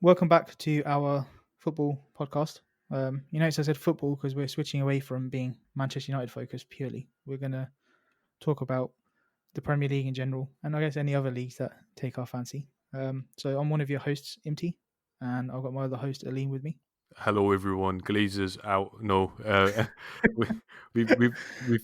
Welcome back to our football podcast. You notice I said football because we're switching away from being Manchester United focused purely. We're going to talk about the Premier League in general and I guess any other leagues that take our fancy. So I'm one of your hosts, Imti, and I've got my other host, Aline, with me. Hello, everyone. Glazers out. No, we,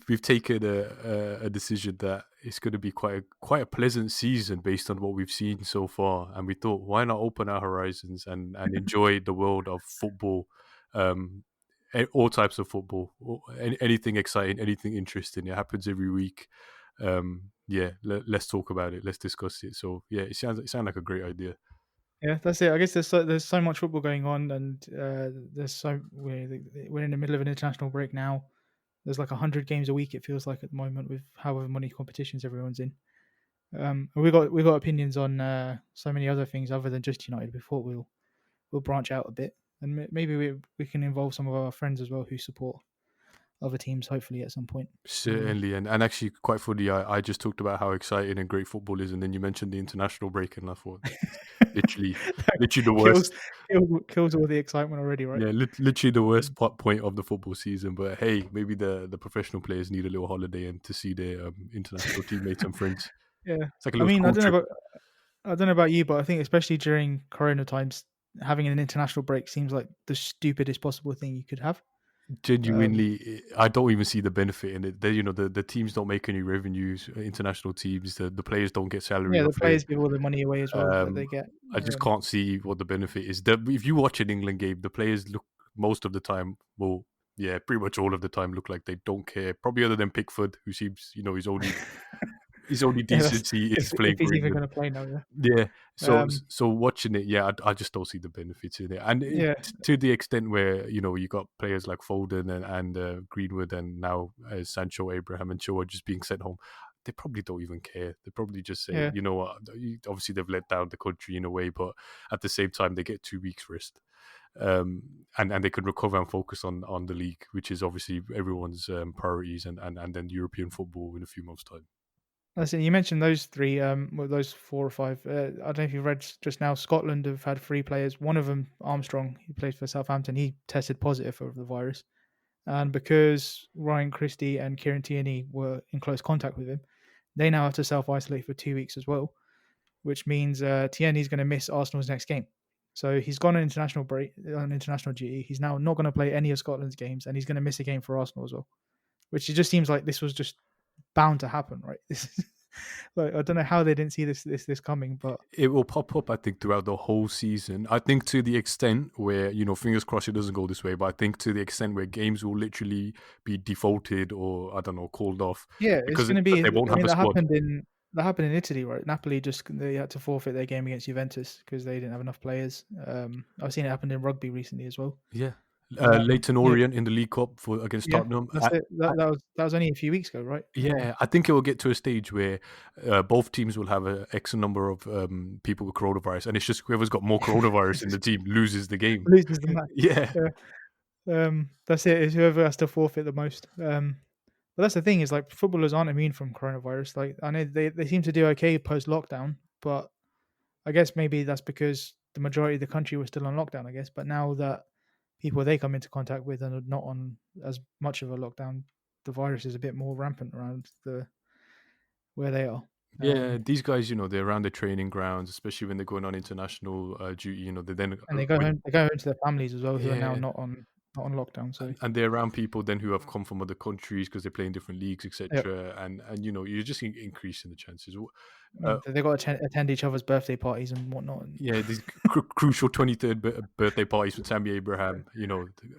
we've taken a decision that it's going to be quite a pleasant season based on what we've seen so far, and we thought, why not open our horizons and enjoy the world of football, um, all types of football, anything exciting, anything interesting. It happens every week. Yeah, let's talk about it. Let's discuss it. So yeah, it sounds like a great idea. Yeah, that's it. I guess there's so much football going on, and we're in the middle of an international break now. There's like 100 games a week. It feels like at the moment with however many competitions everyone's in. And we got opinions on so many other things other than just United. Before we'll branch out a bit, and maybe we can involve some of our friends as well who support other teams. Hopefully, at some point. Certainly, and actually, quite funny. I just talked about how exciting and great football is, and then you mentioned the international break, and I thought, literally, That literally the kills, worst. kills all the excitement already, right? Yeah, literally the Um, worst point of the football season. But hey, maybe the professional players need a little holiday and to see their international teammates and friends. yeah, It's like a I little mean, school trip. I don't know about you, but I think especially during Corona times, having an international break seems like the stupidest possible thing you could have. Um, Genuinely, I don't even see the benefit in it. The teams don't make any revenues. International teams, the players don't get salary yeah, the off it. players give all the money away as well that Um, they get. I just can't see what the benefit is. If you watch an England game, the players look most of the time, well, yeah, pretty much all of the time, look like they don't care. Probably other than Pickford, who seems, his only Yeah, that's decency is if playing he's for even England. going to play now. Yeah. Yeah, so Um, so watching it, yeah, I just don't see the benefits in it, and yeah, to the extent where you got players like Foden and Greenwood, and now Sancho, Abraham, and Shaw are just being sent home. They probably don't even care. They probably just say, yeah. you know what, obviously they've let down the country in a way, but at the same time they get 2 weeks rest, and they can recover and focus on the league, which is obviously everyone's priorities, and then European football in a few months' time. Listen, you mentioned those three, well, those four or five. I don't know if you read just now. Scotland have had three players. One of them, Armstrong, he plays for Southampton. He tested positive for the virus, and because Ryan Christie and Kieran Tierney were in close contact with him, they now have to self isolate for 2 weeks as well. Which means Tierney's going to miss Arsenal's next game. So he's gone on international break, on international duty. He's now not going to play any of Scotland's games, and he's going to miss a game for Arsenal as well. Which it just seems like this was just bound to happen, right? This is like I don't know how they didn't see this coming, but It will pop up, I think, throughout the whole season. I think to the extent where, fingers crossed it doesn't go this way, but I think to the extent where games will literally be defaulted or, I don't know, called off yeah, it's because going to be. they won't I have mean, a squad. that happened in Italy, right? Napoli just they had to forfeit their game against Juventus because they didn't have enough players. I've seen it happen in rugby recently as well. Yeah. Leighton Yeah, Orient in the League Cup against yeah, Tottenham. that's it. That was only a few weeks ago, right? Yeah, I think it will get to a stage where both teams will have a X number of people with coronavirus, and it's just whoever's got more coronavirus in the team loses the game. Loses the match. Yeah, Yeah. That's it. It's whoever has to forfeit the most. But that's the thing is like footballers aren't immune from coronavirus. Like I know they seem to do okay post lockdown, but I guess maybe that's because the majority of the country was still on lockdown. I guess, but now that people they come into contact with and are not on as much of a lockdown, the virus is a bit more rampant around the where they are. yeah. Um, These guys, they're around the training grounds, especially when they're going on international duty. They then and they go home to their families as well, who are now yeah, not on lockdown. So and they're around people then who have come from other countries because they play in different leagues, yeah, etc. And you're just increasing the chances. Uh, they got to attend each other's birthday parties and whatnot. And Yeah, these crucial 23rd birthday parties with Tammy Abraham.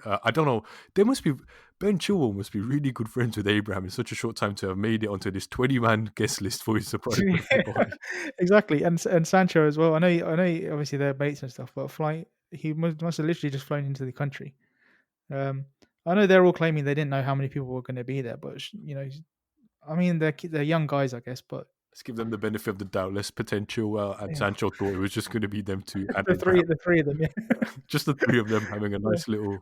I don't know. There must be Ben Chilwell must be really good friends with Abraham in such a short time to have made it onto this 20-man guest list for his surprise birthday party. exactly, and Sancho as well. Obviously they're mates and stuff, but he must have literally just flown into the country. Um, I know they're all claiming they didn't know how many people were going to be there, but I mean they're young guys, I guess. But Let's give them the benefit of the doubt. Less potential, and yeah, Sancho thought it was just going to be them two and the three Abraham. the three of them, yeah. Just the three of them having a Yeah. nice little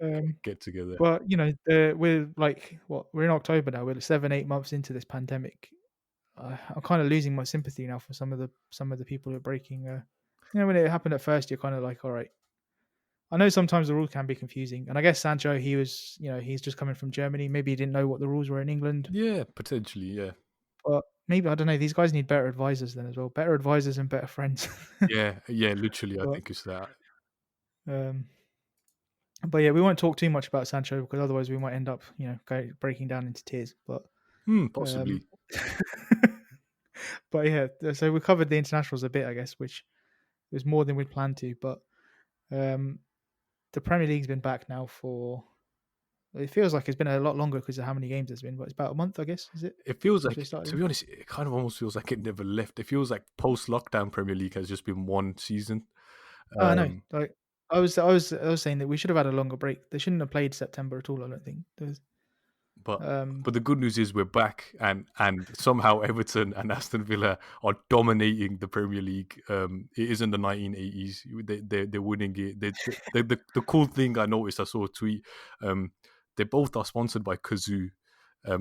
Um, get together. but we're like we're in October now. We're 7-8 months into this pandemic. I'm kind of losing my sympathy now for some of the people who are breaking. when it happened at first, you're kind of like, all right. I know sometimes the rules can be confusing, and I guess Sancho, he was, he's just coming from Germany. Maybe he didn't know what the rules were in England, Yeah, potentially. Yeah, but maybe I don't know. These guys need better advisors then as well, better advisors and better friends. yeah, yeah. Literally, I but think it's that. um, but yeah, we won't talk too much about Sancho because otherwise we might end up, breaking down into tears. But um, Possibly. but yeah, so we covered the internationals a bit, I guess, which was more than we'd planned to. But um, the Premier League's been back now for. It feels like it's been a lot longer because of how many games there's been, but it's about a month, I guess. Is it It feels since they like, started to again? be honest, it kind of almost feels like it never left. It feels like post-lockdown Premier League has just been one season. Oh, I know. Um, Like I was saying that we should have had a longer break. They shouldn't have played September at all. I don't think. But Um, but the good news is we're back, and somehow Everton and Aston Villa are dominating the Premier League. It isn't the 1980s. They're winning it. The cool thing I noticed, I saw a tweet. Um, they both are sponsored by Kazoo.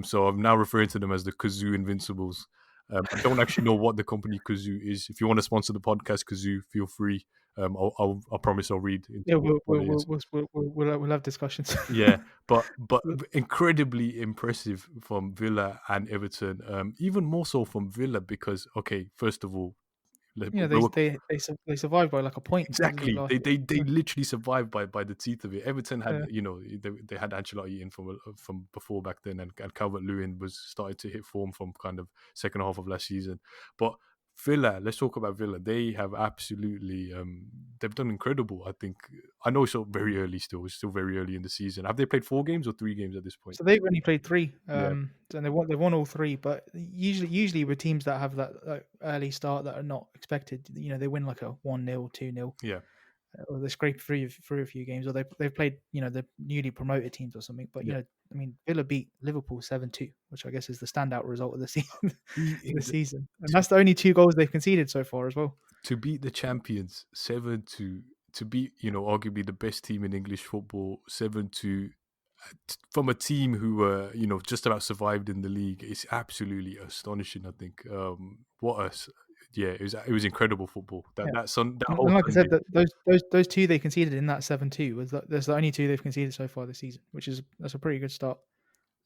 So I'm now referring to them as the Kazoo Invincibles. I don't actually know what the company Kazoo is. If you want to sponsor the podcast, Kazoo, feel free. I promise I'll read into yeah, we'll what we'll it we'll is. we'll have discussions. Yeah, but incredibly impressive from Villa and Everton. Even more so from Villa because, okay, first of all, They survived by like a point, wasn't it exactly. last They year? literally survived by the teeth of it. Everton had, Yeah, they had Ancelotti in from before back then, and Calvert Lewin was starting to hit form from kind of second half of last season. But Villa, let's talk about Villa. They have absolutely they've done incredible. I think I know it's still very early still. It's still very early in the season. Have they played 4 games or 3 games at this point? so they've only played three, Yeah, and they won all three. But usually with teams that have that like, early start that are not expected, they win like a 1-0, 2-0, yeah, or they scrape through a few games, or they've played the newly promoted teams or something. But yeah. I mean, Villa beat Liverpool 7-2, which I guess is the standout result of the season. The season, and To that's the only two goals they've conceded so far as well. to beat the champions 7-2, to beat arguably the best team in English football 7-2, from a team who were just about survived in the league, is absolutely astonishing. I think yeah, it was incredible football Yeah, that and whole like I said, Sunday. that those two they conceded in that 7-2 that's the only two they've conceded so far this season, that's a pretty good start.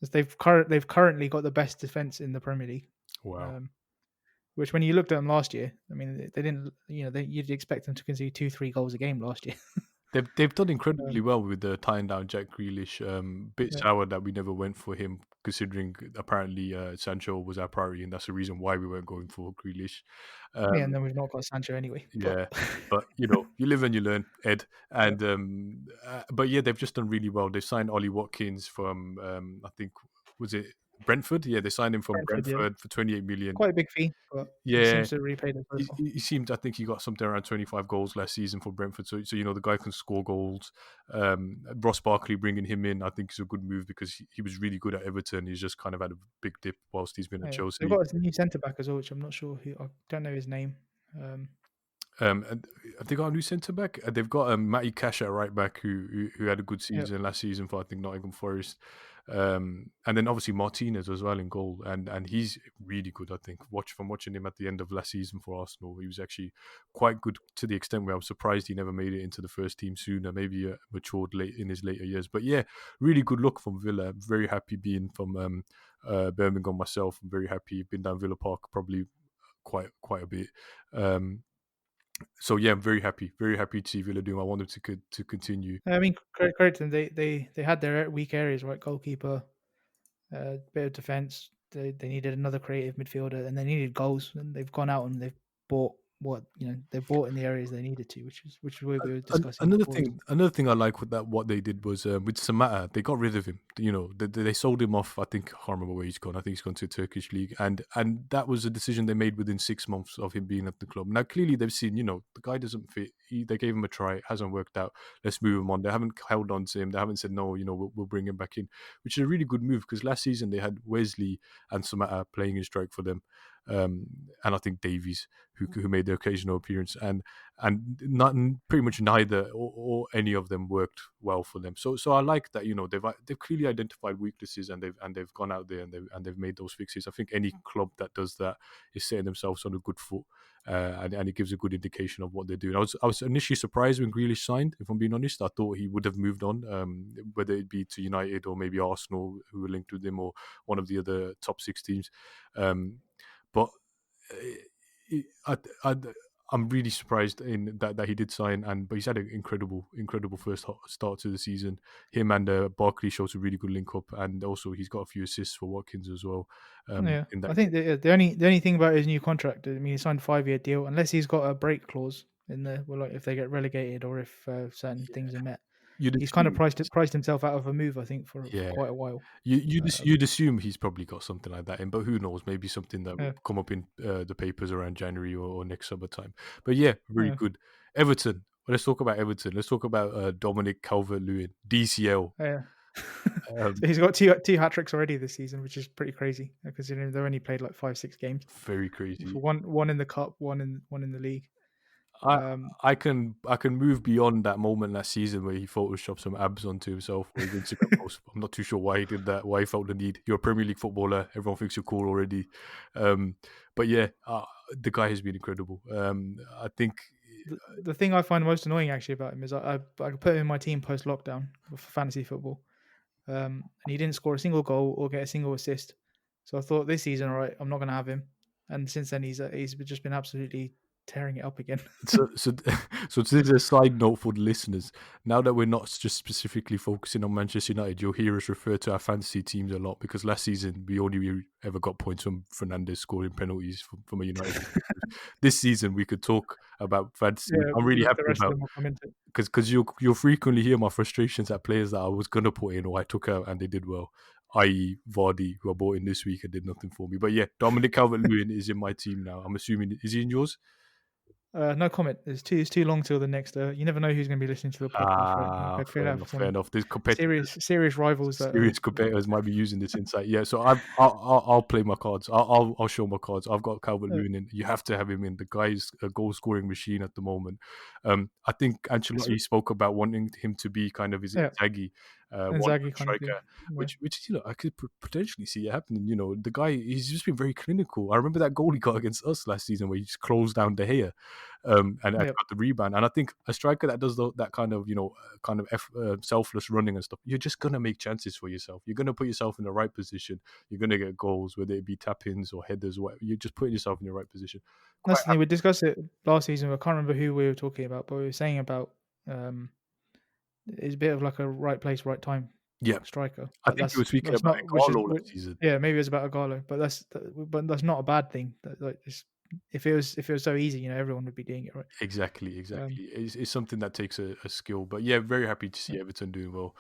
'Cause they've currently got the best defense in the Premier League. Wow. Um, which when you looked at them last year, I mean, they didn't, you'd expect them to concede 2-3 goals a game last year. They've done incredibly um, well with the tying down Jack Grealish. Bit yeah, sour that we never went for him, considering apparently Sancho was our priority, and that's the reason why we weren't going for Grealish. yeah, and Um, then we've not got Sancho anyway. But Yeah, but you live and you learn, Ed. And but yeah, they've just done really well. They've signed Ollie Watkins from I think, was it Brentford? Yeah, they signed him from Brentford, yeah, Brentford for 28 million. quite a big fee, but he Yeah, seems to repay them so far. he seemed. I think he got something around 25 goals last season for Brentford. So the guy can score goals. Ross Barkley bringing him in, I think, is a good move because he was really good at Everton. He's just kind of had a big dip whilst he's been at Yeah, they've Chelsea. got a new centre back as well, which I'm not sure who. I don't know his name. Um, And have they got a new centre back? They've got Matty Cash at right back, who had a good yeah, season last season for, I think, Nottingham Forest. And then obviously Martinez as well in goal, and he's really good. I think watching him at the end of last season for Arsenal, he was actually quite good, to the extent where I was surprised he never made it into the first team sooner. Maybe matured late in his later years, but yeah, really good look from Villa. I'm very happy being from Birmingham myself. I'm very happy. Been down Villa Park probably quite a bit. Um, so yeah, I'm very happy to see Villa doing. I want them to continue. I mean, credit to them. They had their weak areas, right? Goalkeeper, bit of defense. They needed another creative midfielder, and they needed goals. And they've gone out and they've bought they bought in the areas they needed to, which we were discussing Another before as thing, well. another thing I like with that what they did was with Samatta, they got rid of him. They sold him off. I think, I can't remember where he's gone. I think he's gone to a Turkish league, and that was a decision they made within 6 months of him being at the club. Now clearly they've seen, the guy doesn't fit. They gave him a try, it hasn't worked out. Let's move him on. They haven't held on to him. They haven't said no. We'll bring him back in, which is a really good move because last season they had Wesley and Samatta playing in strike for them. and I think Davies, who made the occasional appearance, and not pretty much neither or any of them worked well for them. So I like that, they've clearly identified weaknesses, and they've gone out there and they've made those fixes. I think any club that does that is setting themselves on a good foot. And it gives a good indication of what they're doing. I was initially surprised when Grealish signed. If I'm being honest, I thought he would have moved on, whether it be to United or maybe Arsenal, who were linked with him, or one of the other top six teams. But I, I, I'm really surprised in that he did sign, but he's had an incredible first start to the season. Him and Barkley shows a really good link up, and also he's got a few assists for Watkins as well. Yeah, In I that, think the only thing about his new contract, I mean, he signed a 5-year deal. Unless he's got a break clause in there, well, like if they get relegated or if certain things are met, you'd he's kind of assume, priced himself out of a move. I think for yeah, quite a while. you'd assume he's probably got something like that in, but who knows? Maybe something that will Yeah, come up in the papers around January or next summertime. But yeah, really yeah, good. Everton. Let's talk about Everton. Let's talk about Dominic Calvert-Lewin, DCL. yeah. Um, So he's got two hat tricks already this season, which is pretty crazy considering they've only played like 5-6 games. very crazy. For one in the cup, one in the league. I Um, I can move beyond that moment last season where he photoshopped some abs onto himself for his Instagram post. I'm not too sure why he did that, why he felt the need. You're a Premier League footballer, everyone thinks you're cool already. Um, but yeah, the guy has been incredible. I think the thing I find most annoying actually about him is I could put him in my team post lockdown for fantasy football, and he didn't score a single goal or get a single assist. So I thought this season, all right, I'm not going to have him. And since then, he's just been absolutely tearing it up again. so so this is a side note for the listeners. Now that we're not just specifically focusing on Manchester United, you'll hear us refer to our fantasy teams a lot, because last season we only ever got points from Fernandes scoring penalties from a United perspective. This season we could talk about fantasy, which Yeah, I'm really the happy rest of about, them will come into it. because you'll frequently hear my frustrations at players that I was gonna put in or I took out and they did well, i.e. Vardy, who I bought in this week and did nothing for me. But yeah, Dominic Calvert-Lewin is in my team now. I'm assuming, is he in yours? No comment. It's too long till the next. You never know who's going to be listening to the podcast, right? Ah, I could fair have enough, fair some enough. There's competitors, serious rivals that serious competitors might be using this insight. Yeah, so I'll play my cards. I'll show my cards. I've got Calvert uh, Lewin in. You have to have him in. The guy's a goal scoring machine at the moment. I think it's, Ancelotti spoke about wanting him to be kind of his yeah, Inzaghi, one Inzaghi kind of thing. striker, Yeah, which I could potentially see it happening. The guy, he's just been very clinical. I remember that goal he got against us last season where he just closed down De Gea, and yeah. got the rebound. And I think a striker that does that kind of selfless running and stuff, you're just gonna make chances for yourself. You're gonna put yourself in the right position. You're gonna get goals, whether it be tap-ins or headers. Or whatever. You're just putting yourself in the right position. Quite That's the thing. We discussed it last season. I can't remember who we were talking about, but we were saying about um, it's a bit of like a right place, right time yeah. striker. I But think you were speaking that's about not which is Ighalo last season. yeah, maybe it's about Agallo, but that's not a bad thing. Like if it was so easy, everyone would be doing it, right? Exactly, Um, exactly. It's something that takes a skill, but yeah, very happy to see Everton doing well.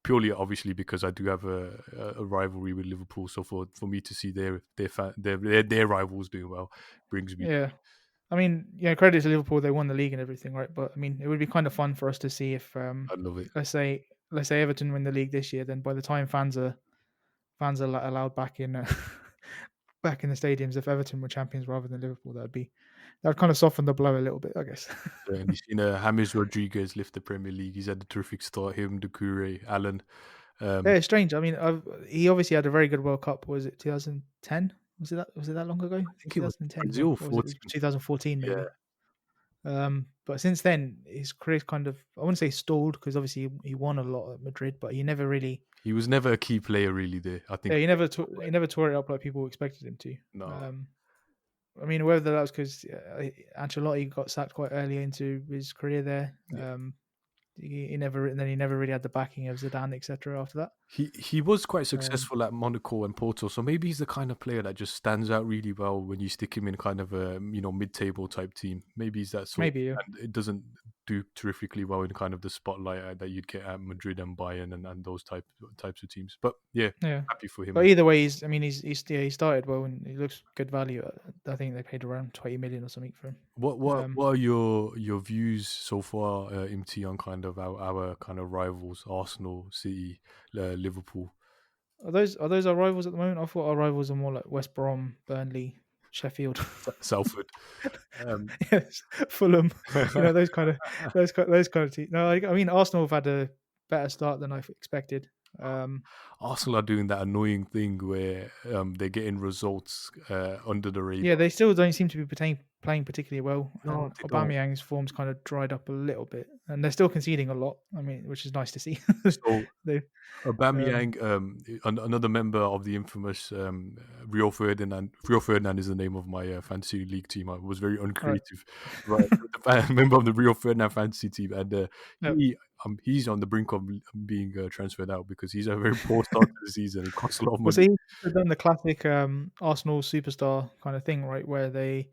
Purely, obviously, because I do have a rivalry with Liverpool, so for me to see their rivals doing well brings me. yeah. I mean, credit to Liverpool, they won the league and everything, right? But I mean, it would be kind of fun for us to see if, I love it. let's say Everton win the league this year, then by the time fans are allowed back in, back in the stadiums, if Everton were champions rather than Liverpool, that would kind of soften the blow a little bit, I guess. And you've seen James Rodriguez lift the Premier League. He's had a terrific start. Him, Doucouré, Allen. Yeah, Um, it's strange. I mean, he obviously had a very good World Cup. Was it 2010? Was it that long ago? I think it was 2010, Brazil or was it 14. 2014 Yeah, maybe? But since then, his career's kind of, I wouldn't say stalled because obviously he won a lot at Madrid, but he never really, he was never a key player really there. I yeah, think he never tore it up like people expected him to. no. Um, I mean, whether that was because Ancelotti got sacked quite early into his career there. Yeah. He never really had the backing of Zidane, etc. After that, He was quite um, successful at Monaco and Porto, so maybe he's the kind of player that just stands out really well when you stick him in kind of a mid-table type team. Maybe he's that sort, maybe yeah, and it doesn't do terrifically well in kind of the spotlight that you'd get at Madrid and Bayern and those types of teams. But yeah, yeah. happy for him. But either way, I mean, he started well and he looks good value. I think they paid around 20 million or something for him. What are your views so far, MT, on kind of our kind of rivals, Arsenal, City, Liverpool? Are those our rivals at the moment? I thought our rivals are more like West Brom, Burnley. Sheffield, Salford. Um, yes, Fulham. Those kind of teams. No, I mean Arsenal have had a better start than I expected. Um, Arsenal are doing that annoying thing where they're getting results under the yeah, radar. they still don't seem to be playing particularly well, No, and they don't. Aubameyang's form's kind of dried up a little bit, and they're still conceding a lot. I mean, which is nice to see. So they, um, Aubameyang, another member of the infamous Rio Ferdinand. Rio Ferdinand is the name of my fantasy league team. I was very right, uncreative, right? Member of the Rio Ferdinand fantasy team, and no. he's on the brink of being transferred out because he's a very poor start to the season. It costs a lot of Well, money. so he's done the classic Arsenal superstar kind of thing, right, where they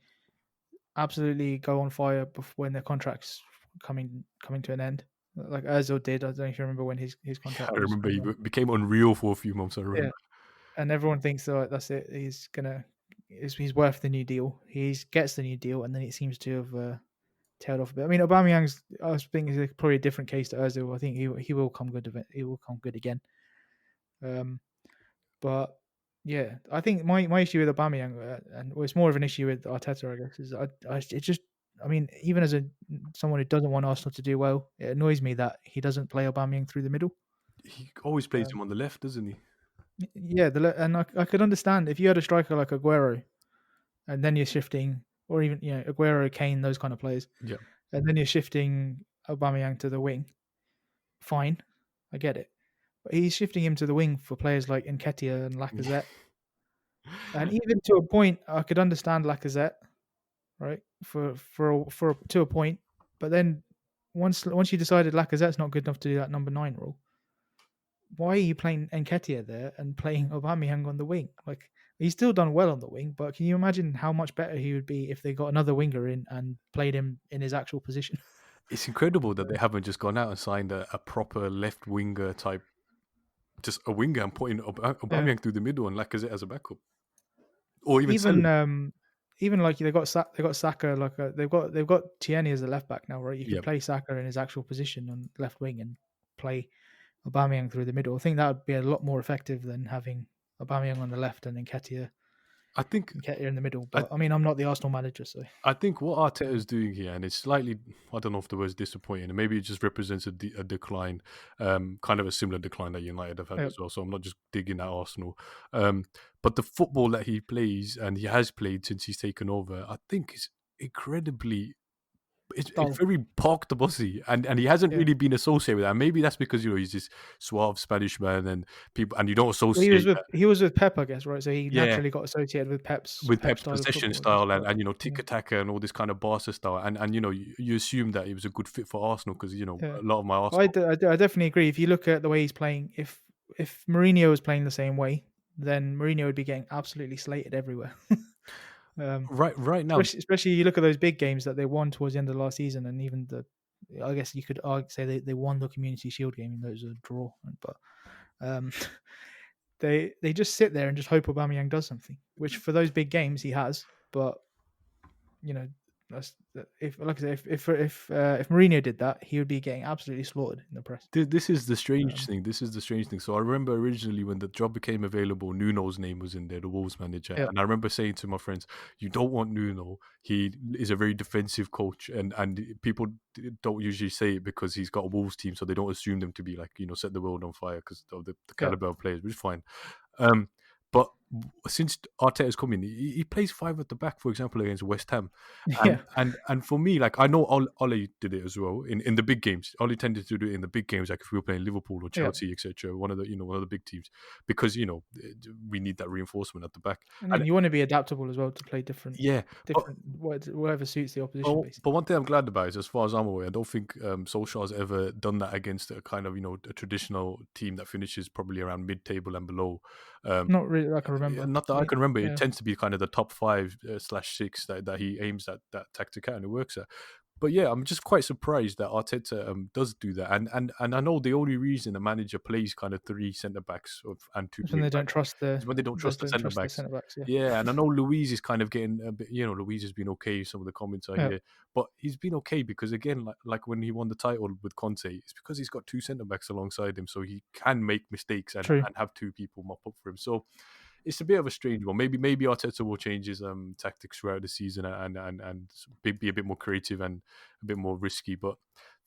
absolutely go on fire when their contract's coming to an end, like Özil did. I don't know if you remember when his Yeah, contract I was remember he coming up. became unreal for a few months. I Yeah, remember. and everyone thinks that that's it. He's worth the new deal. He gets the new deal, and then it seems to have tailed off a bit. I mean, Aubameyang's I think is probably a different case to Özil. I think he will come good. He will come good again. Um, But yeah, I think my issue with Aubameyang, and well, it's more of an issue with Arteta, I guess, is it just I mean, even as someone who doesn't want Arsenal to do well, it annoys me that he doesn't play Aubameyang through the middle. He always plays Um, him on the left, doesn't he? yeah, and I could understand if you had a striker like Aguero, and then you're shifting, or even Aguero, Kane, those kind of players, Yeah. and then you're shifting Aubameyang to the wing. Fine, I get it, but he's shifting him to the wing for players like Nketiah and Lacazette, and even to a point, I could understand Lacazette, right? To a point, but then once you decided Lacazette's not good enough to do that number 9 role, why are you playing Nketiah there and playing Aubameyang on the wing? Like he's still done well on the wing, but can you imagine how much better he would be if they got another winger in and played him in his actual position? It's incredible that they haven't just gone out and signed a proper left winger type, just a winger, and putting Yeah, Aubameyang through the middle and Lacazette as a backup, or even sell even him. even like they got Saka they've got Tierney as a left back now, right? You Yeah, could play Saka in his actual position on left wing and play Aubameyang through the middle. I think that would be a lot more effective than having Aubameyang on the left and I think Nketiah in the middle. I But I mean, I'm not the Arsenal manager, so I think what Arteta is doing here, and it's slightly, I don't know if the word's disappointing, and maybe it just represents a decline, kind of a similar decline that United have had yeah, as well. So I'm not just digging at Arsenal, um, but the football that he plays and he has played since he's taken over, I think is incredibly. It's dull. very park the bossy, and he hasn't Yeah, really been associated with that. And maybe that's because he's this suave Spanish man, and people, and you don't well, associate that. he was with Pep, I guess, right? So he Yeah, naturally got associated with with Pep Pep's style of possession football, I guess. style But and yeah, tiki taka and all this kind of Barca style, and you assume that he was a good fit for Arsenal because yeah, a lot of my I, Arsenal. d- I d- I definitely agree. If you look at the way he's playing, if Mourinho was playing the same way, then Mourinho would be getting absolutely slated everywhere. um, Right now, especially you look at those big games that they won towards the end of last season, and even I guess you could say they won the Community Shield game, even though it was a draw. But um, they just sit there and just hope Aubameyang does something, which for those big games he has. But you know, that's if like I say, if Mourinho did that, he would be getting absolutely slaughtered in the press. this is the strange Um, thing. This is the strange thing. So I remember originally when the job became available, Nuno's name was in there, the Wolves manager, yeah, and I remember saying to my friends, "You don't want Nuno. He is a very defensive coach, and people don't usually say it because he's got a Wolves team, so they don't assume them to be like set the world on fire because of the yeah, caliber of players, which is fine." Um, but since Arteta's come in, he plays five at the back, for example, against West Ham, yeah, and for me, like I know Ole did it as well in the big games. Ole tended to do it in the big games, like if we were playing Liverpool or yeah. Chelsea, etc. One of the big teams, because we need that reinforcement at the back. And And then you want to be adaptable as well to play yeah, but whatever suits the opposition, but basically. one thing I'm glad about is, as far as I'm aware, I don't think Solskjaer's ever done that against a kind of a traditional team that finishes probably around mid-table and below. Um, Not really, I can remember. Not that I Me, can remember. It yeah, tends to be kind of the top five slash six that he aims at that tactic at and it works at. But yeah, I'm just quite surprised that Arteta does do that. And I know the only reason a manager plays kind of three centre backs and two that's when wing they don't backs trust is when they don't trust the centre the backs. centre backs. Yeah, Yeah, and I know Louise is kind of getting a bit. Louise has been okay. Some of the comments I yeah, hear, but he's been okay because again, like when he won the title with Conte, it's because he's got two centre backs alongside him, so he can make mistakes true. and have two people mop up for him. So it's a bit of a strange one. Maybe Arteta will change his tactics throughout the season and be a bit more creative and a bit more risky. But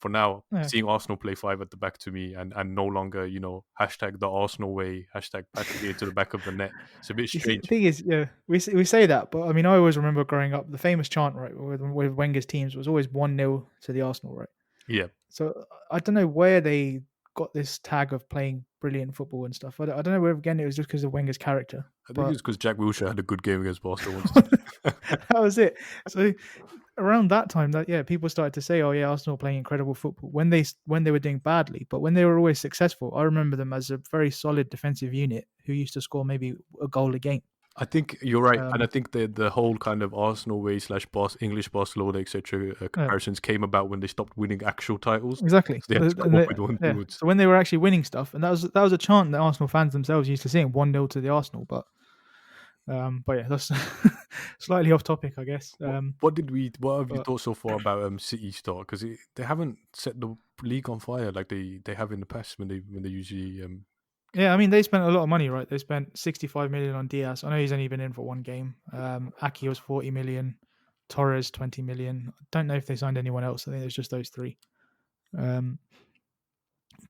for now, Yeah. seeing Arsenal play five at the back to me and no longer hashtag the Arsenal way, hashtag patting it into the back of the net. It's a bit You see, the strange. thing is, yeah, we say that, but I mean, I always remember growing up, the famous chant, right, with Wenger's teams was always 1-0 to the Arsenal, right? Yeah, So I don't know where they got this tag of playing brilliant football and stuff. I don't know whether again it was just because of Wenger's character, I think but it's because Jack Wilshere had a good game against Barcelona once. that was it. So around that time, that yeah, people started to say, "Oh yeah, Arsenal playing incredible football" when they were doing badly, but when they were always successful, I remember them as a very solid defensive unit who used to score maybe a goal a game. I think you're right, and I Um, think the whole kind of Arsenal way slash English Barcelona etc. yeah, Comparisons came about when they stopped winning actual titles, exactly. so they had to come up with one Yeah. towards. So when they were actually winning stuff, and that was a chant that Arsenal fans themselves used to sing, 1-0 to the Arsenal. But yeah, that's slightly off topic, I guess. What have you But thought so far about City start? Because they haven't set the league on fire like they have in the past when they usually yeah, I mean they spent a lot of money, right? They spent 65 million on Diaz. I know he's only been in for one game. Aki was 40 million, Torres 20 million. I don't know if they signed anyone else. I think it's just those three. Um,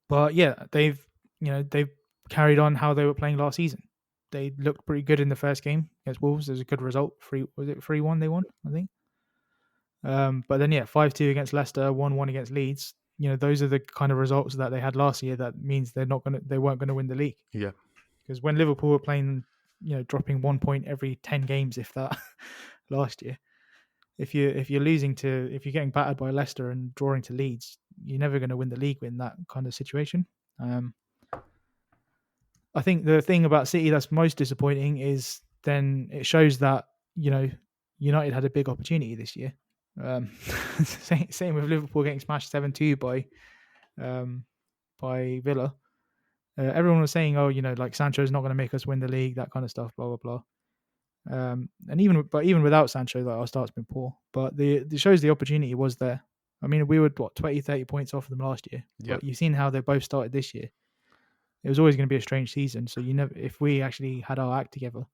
but yeah, they've carried on how they were playing last season. They looked pretty good in the first game against Wolves. It was a good result. Was it 3-1 they won? I think. But then yeah, 5-2 against Leicester, 1-1 against Leeds. Those are the kind of results that they had last year. That means they weren't gonna win the league. yeah Because when Liverpool were playing, dropping 1 point every 10 games, if that, last year, if you're getting battered by Leicester and drawing to Leeds, you're never going to win the league in that kind of situation. I think the thing about City that's most disappointing is then it shows that United had a big opportunity this year. Um, same with Liverpool getting smashed 7-2 um, by Villa. Everyone was saying, "Oh, like Sancho's not going to make us win the league," that kind of stuff, blah blah blah. And even without Sancho, like our start's been poor. But it shows the opportunity was there. I mean, we were 20, 30 points off of them last year, yeah. but you've seen how they both started this year. It was always going to be a strange season. So if we actually had our act together,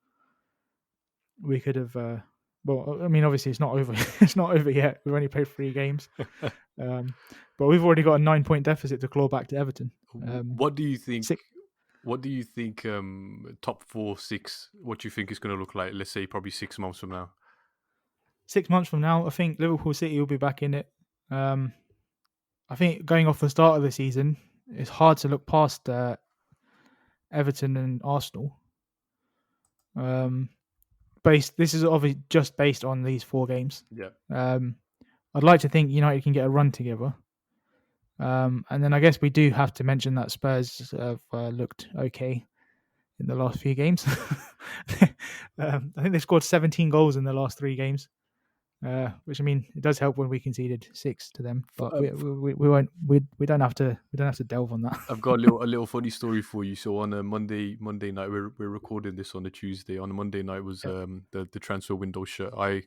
we could have. Well, I mean, obviously it's not over. It's not over yet. We've only played 3 games, but we've already got a 9-point deficit to claw back to Everton. What do you think? Six, What do you think? Top 4, 6. What do you think is going to look like? Let's say probably 6 months from now. 6 months from now, I think Liverpool City will be back in it. I think going off the start of the season, it's hard to look past Everton and Arsenal. This is obviously just based on these 4 games. Yeah, I'd like to think United can get a run together. And then I guess we do have to mention that Spurs have looked okay in the last few games. I think they've scored 17 goals in the last 3 games. Which I mean, it does help when we conceded 6 to them, but we won't. We don't have to delve on that. I've got a little funny story for you. So on a Monday night, we're recording this on a Tuesday. On a Monday night was Yeah. the transfer window shut. I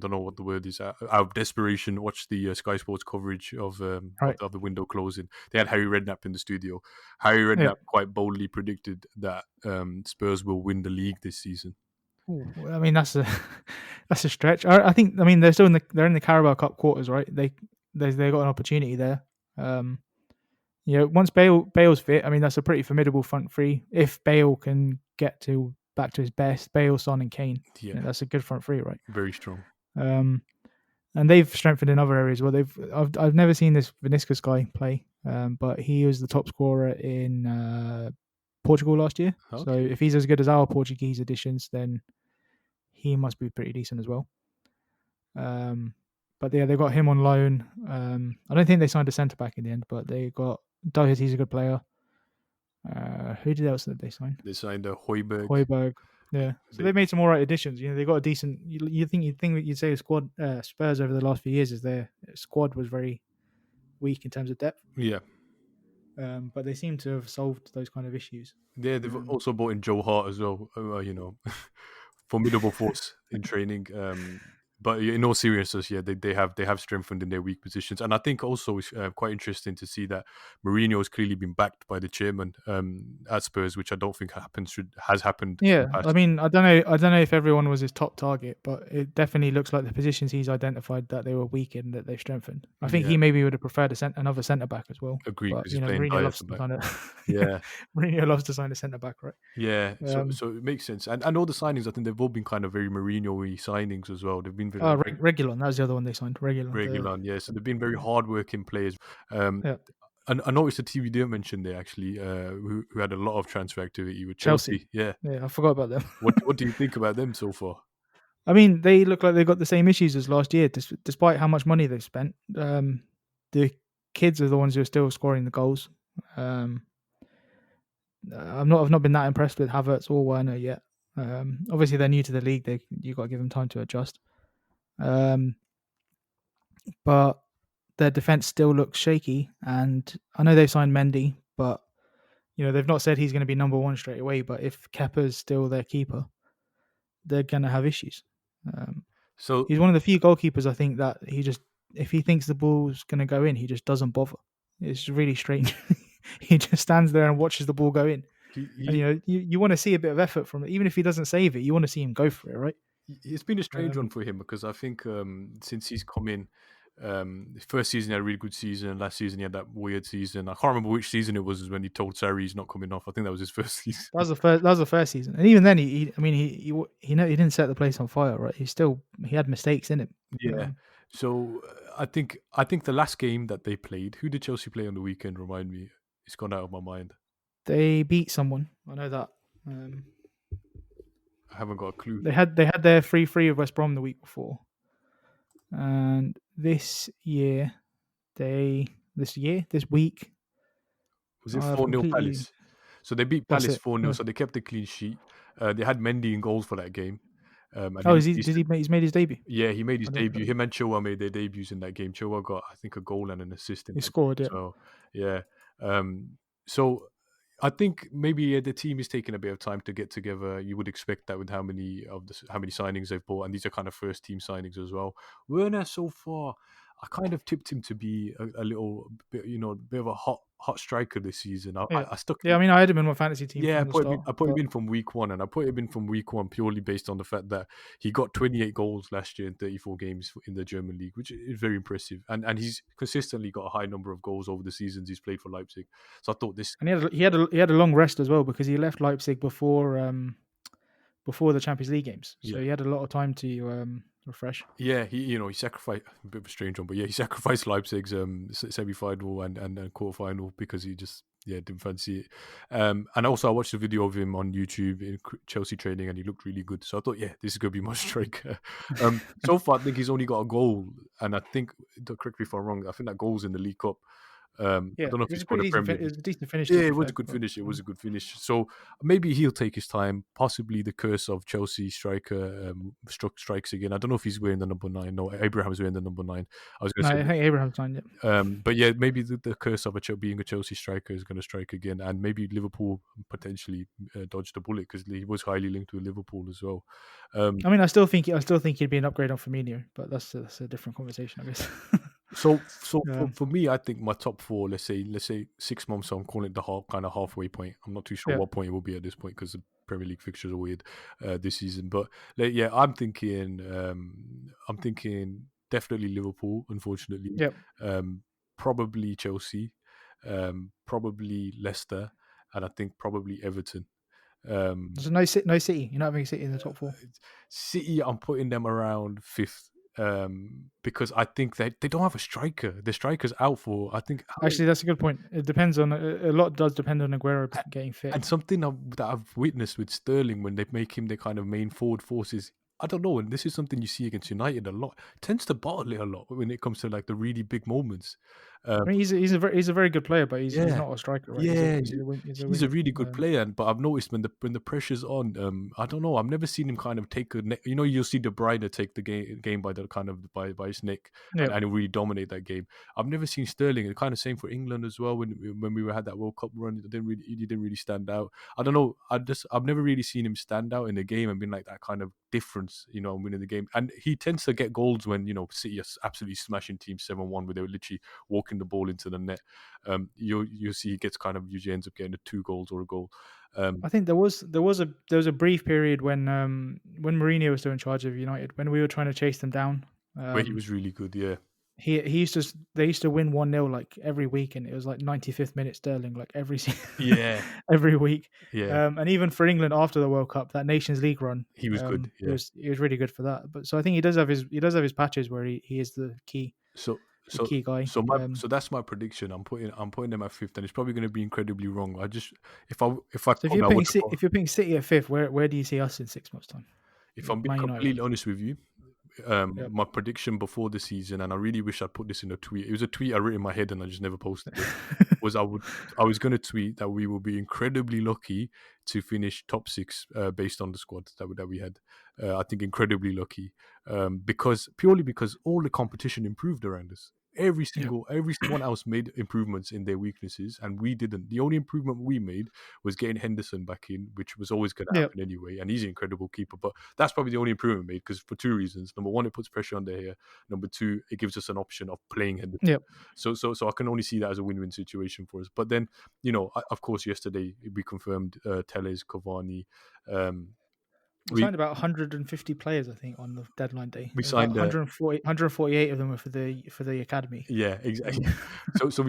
don't know what the word is. Out of desperation, watched the Sky Sports coverage Right. of the window closing. They had Harry Redknapp in the studio. Harry Yeah. Redknapp quite boldly predicted that Spurs will win the league this season. Ooh, I mean that's a that's a stretch. I think. I mean they're in the Carabao Cup quarters, right? They got an opportunity there. Once Bale's fit, I mean that's a pretty formidable front three. If Bale can get back to his best, Bale, Son, and Kane, Yeah, that's a good front three, right? very strong. And they've strengthened in other areas. Well, I've never seen this Vinicius guy play, but he was the top scorer in Portugal last year. So Okay. if he's as good as our Portuguese additions, then he must be pretty decent as well. But yeah, they got him on loan. I don't think they signed a centre back in the end, but they got Doherty's a good player. Who else did they sign? They signed Hoiberg. Hoiberg. Yeah, so they made some all right additions. They got a decent. You'd think you'd say squad. Spurs over the last few years is their squad was very weak in terms of depth. Yeah. But they seem to have solved those kind of issues. Yeah, they've also bought in Joe Hart as well. Formidable force in training. But in all seriousness, yeah, they have strengthened in their weak positions, and I think also it's quite interesting to see that Mourinho has clearly been backed by the chairman at Spurs, which I don't think has happened in Yeah, the I past. mean, I don't know if everyone was his top target, but it definitely looks like the positions he's identified that they were weak in, that they've strengthened. I think Yeah, he maybe would have preferred another centre back as well, agree but because he's playing Mourinho Dyer at loves the to back. sign a Yeah, Mourinho loves to sign a centre back, right? yeah. So Um, so it makes sense, and all the signings, I think they've all been kind of very Mourinho-y signings as well. They've been very Regulon, that was the other one they signed. Regulon, regular, yeah. So they've been very yeah, hard-working players. Um, yeah, and I noticed the team you didn't mention there actually, who had a lot of transfer activity with Chelsea. Chelsea. Yeah. Yeah, I forgot about them. What do you think about them so far? I mean, they look like they've got the same issues as last year, despite how much money they've spent. The kids are the ones who are still scoring the goals. Um, I've not been that impressed with Havertz or Werner yet. Obviously, they're new to the league. You got to give them time to adjust. Um, but their defense still looks shaky. And I know they've signed Mendy, but they've not said he's going to be number one straight away. But if Kepa's still their keeper, they're going to have issues. Um, So he's one of the few goalkeepers I think that if he thinks the ball's going to go in, he just doesn't bother. It's really strange. He just stands there and watches the ball go in. And he you want to see a bit of effort from it, even if he doesn't save it. You want to see him go for it, right? it's been a strange one Um, for him because I think since he's come in, first season he had a really good season. Last season he had that weird season. I can't remember which season it was when he told Sarri he's not coming off. I think that was his first season. that was the first. That was the first season, and even then, I mean, he didn't set the place on fire, right? He had mistakes in him. Yeah. So I think the last game that they played, who did Chelsea play on the weekend? Remind me. It's gone out of my mind. They beat someone. I know that. I haven't got a clue. They had their 3-3 of West Brom the week before, and this week, Was it I've 4-0 completely. Palace? So they beat That's Palace it. 4-0, Yeah. so they kept a clean sheet. They had Mendy in goals for that game. And Oh, he is looked he? Did decent. he? He's made his debut. Yeah, he made I his didn't know debut. that. Him and Chilwell made their debuts in that game. Chilwell got, I think, a goal and an assist in He that game. scored. Yeah. So, yeah. So I think maybe the team is taking a bit of time to get together. You would expect that with how many signings they've bought, and these are kind of first team signings as well. Werner so far, I kind of tipped him to be a little bit, bit of a hot striker this season. I, Yeah. I I stuck Yeah. I mean, I had him in my fantasy team yeah, I from the put him in, start, I put him but in from week one, and I put him in from week one purely based on the fact that he got 28 goals last year in 34 games in the German league, which is very impressive. And he's consistently got a high number of goals over the seasons he's played for Leipzig. So I thought this, and he had a long rest as well because he left Leipzig before the Champions League games, so yeah, he had a lot of time to refresh. yeah, he sacrificed a bit of a strange one, but yeah, he sacrificed Leipzig's semi final and quarter final because he just didn't fancy it. And also I watched a video of him on YouTube in Chelsea training, and he looked really good. So I thought, yeah, this is gonna be my striker. So far I think he's only got a goal, and I think, don't correct me if I'm wrong, I think that goal's in the League Cup. I Yeah, don't know if it was he a scored pretty a decent. Premier It League. was a decent finish, to Yeah, be it was a fair. good But finish. It was a good finish. So maybe he'll take his time. Possibly the curse of Chelsea striker struck strikes again. I don't know if he's wearing the number 9. No, Abraham's wearing the number 9. I was going no, to I say, think Abraham signed it. but yeah, maybe the curse of being a Chelsea striker is going to strike again, and maybe Liverpool potentially dodged a bullet because he was highly linked with Liverpool as well. Um, I mean, I still think he'd be an upgrade on Firmino, but that's a different conversation, I guess. so for, um, for me, I think my top four, let's say 6 months. So I'm calling it the kind of halfway point. I'm not too sure yeah, what point it will be at this point because the Premier League fixtures are weird this season. But yeah, I'm thinking definitely Liverpool. Unfortunately, yeah. um, probably Chelsea, probably Leicester, and I think probably Everton. Um, There's no City. You're not having City in the top four. City, I'm putting them around fifth because I think they don't have a striker. The striker's out for, I think, how. Actually, that's a good point. It depends on a lot. Does depend on Aguero getting fit. And something that I've witnessed with Sterling when they make him the kind of main forward force is, I don't know, and this is something you see against United a lot, tends to bottle it a lot when it comes to like the really big moments. I mean, he's a very good player, but he's Yeah. not a striker, right? Yeah, He's a he's a winger. really good player, but I've noticed when the pressure's on, I don't know, I've never seen him kind of take you'll see De Bruyne take the game by the kind of by his neck Yeah, and really dominate that game. I've never seen Sterling, and kind of same for England as well. When we had that World Cup run, he didn't really stand out. I don't know, I've never really seen him stand out in the game and been like that kind of difference, and winning the game. And he tends to get goals when City are absolutely smashing teams 7-1, where they were literally walking the ball into the net. You'll see he gets kind of usually ends up getting 2 goals or a goal. I think there was a brief period when Mourinho was still in charge of United, when we were trying to chase them down. Where he was really good, yeah. He used to they used to win 1-0 like every week, and it was like 95th minute Sterling like Yeah, every week. yeah, And even for England after the World Cup, that Nations League run, he was good, he yeah. was really good for that. But so I think he does have his patches where he is So the so key guy. so that's my prediction. I'm putting them at fifth, and it's probably going to be incredibly wrong. If I So if could, you're I putting would have City, put. if you're putting City at fifth, where do you see us in 6 months' time? If I'm being Man United. completely honest with you, Yep. my prediction before the season, and I really wish I'd put this in a tweet. It was a tweet I wrote in my head, and I just never posted it. Was I was going to tweet that we will be incredibly lucky to finish top six based on the squad that we had. I think incredibly lucky purely because all the competition improved around us. Yeah. Everyone else made improvements in their weaknesses, and we didn't. The only improvement we made was getting Henderson back in, which was always going to Yeah. happen anyway. And he's an incredible keeper, but that's probably the only improvement made because for 2 reasons. Number one, it puts pressure on their hair. Number two, it gives us an option of playing Henderson. Yeah. So I can only see that as a win-win situation for us. But then, of course, yesterday we confirmed Telles, Cavani. Um, We we signed about 150 players, I think, on the deadline day. we About signed 148 of them were for the academy. yeah, exactly. Um, So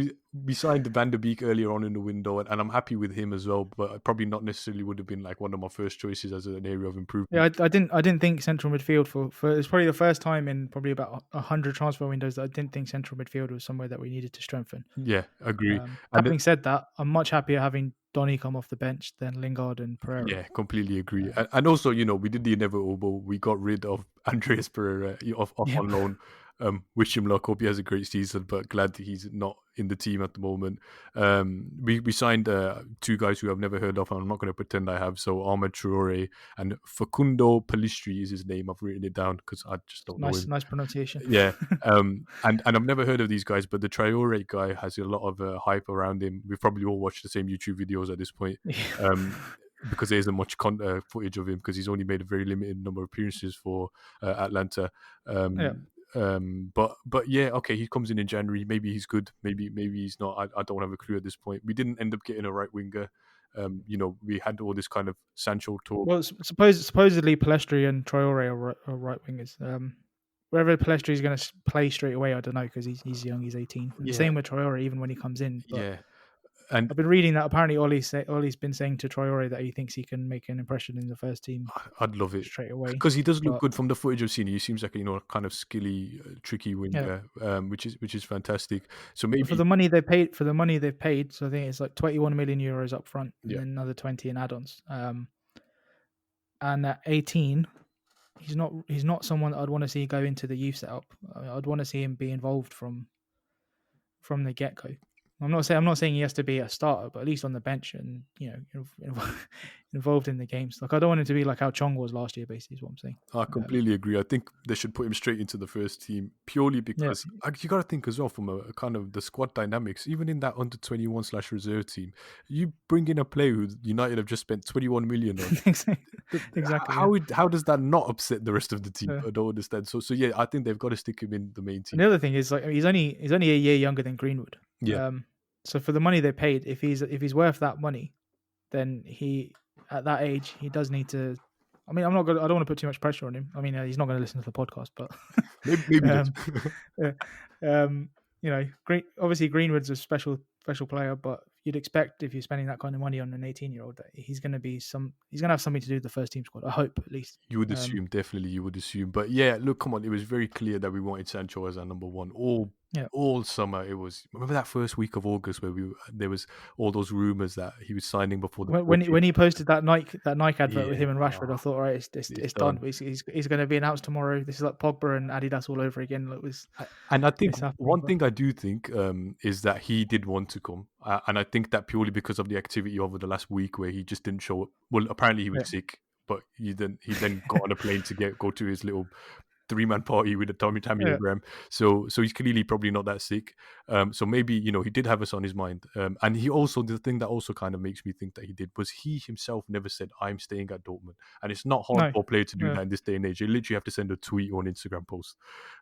we signed Van der Beek earlier on in the window, and I'm happy with him as well. But probably not necessarily would have been like one of my first choices as an area of yeah, improvement. I didn't think central midfield for it's probably the first time in probably about 100 transfer windows that I didn't think central midfield was somewhere that we needed to strengthen. Yeah, agree. And Having said that, I'm much happier having Donny come off the bench than Lingard and Pereira. yeah, completely agree. Um, And also, we did the inevitable. We got rid of Andreas Pereira off yep. on loan. Wish him luck. Hope he has a great season, but glad that he's not in the team at the moment. We signed 2 guys who I've never heard of, and I'm not going to pretend I have. So Ahmed Traore and Facundo Pellistri is his name. I've written it down because I just don't know Nice, him. nice pronunciation. Yeah. And I've never heard of these guys, but the Traore guy has a lot of hype around him. We've probably all watched the same YouTube videos at this point. Um, because there isn't much footage of him because he's only made a very limited number of appearances for Atlanta. Yeah. But yeah, okay, he comes in January. Maybe he's good. Maybe he's not. I don't have a clue at this point. We didn't end up getting a right winger. We had all this kind of Sancho talk. Well, supposedly Palestri and Traore are right wingers. Whether Palestri is going to play straight away, I don't know because he's young, he's 18. And the Yeah, same with Traore, even when he comes in. But yeah, and I've been reading that apparently Ollie's been saying to Traore that he thinks he can make an impression in the first team I'd love it straight away. because he does look But good from the footage I've seen. He seems like kind of skilly, tricky yeah, winger, which is fantastic. So but for maybe the money they've paid, so I think it's like 21 million euros up front and yeah, then another 20 in add-ons. And at 18, he's not someone that I'd want to see go into the youth setup. I'd want to see him be involved from the get go. I'm not saying he has to be a starter, but at least on the bench and involved in the games. Like I don't want him to be like how Chong was last year. Basically, is what I'm saying. I completely agree. I think they should put him straight into the first team purely Yeah, because you got to think as well from a kind of the squad dynamics. Even in that under 21/reserve team, you bring in a player who United have just spent 21 million on. exactly. Yeah. How does that not upset the rest of the team? Uh, I don't understand. So yeah, I think they've got to stick him in the main and team. the other thing is like he's only a year younger than Greenwood. Yeah, So for the money they paid, if he's worth that money, then he at that age he does need to. I mean, I don't want to put too much pressure on him. I mean, he's not going to listen to the podcast, but maybe that's um, yeah, obviously Greenwood's a special player, but you'd expect if you're spending that kind of money on an 18-year-old that he's going to have something to do with the first team squad. I hope at least. You would assume, definitely, you would assume. But yeah, look, come on, it was very clear that we wanted Sancho as our number one. All Yeah. all summer. It was, remember that first week of August where there was all those rumors that he was signing before the When 30th. he posted that Nike advert with Yeah, him and Rashford, I thought, all right, it's it's done. done. He's going to be announced tomorrow. This is like Pogba and Adidas all over again. And I think It's happening. one But thing I do think is that he did want to come, and I think that purely because of the activity over the last week where he just didn't show up. Well, apparently he yeah, was sick, but he then got on a plane to go to his little three-man party with a Tammy yeah, Abraham. So he's clearly probably not that sick. So maybe, he did have us on his mind. And he also, the thing that also kind of makes me think that he did was he himself never said, I'm staying at Dortmund. And it's not hard no, for a player to do yeah. that in this day and age. You literally have to send a tweet or an Instagram post.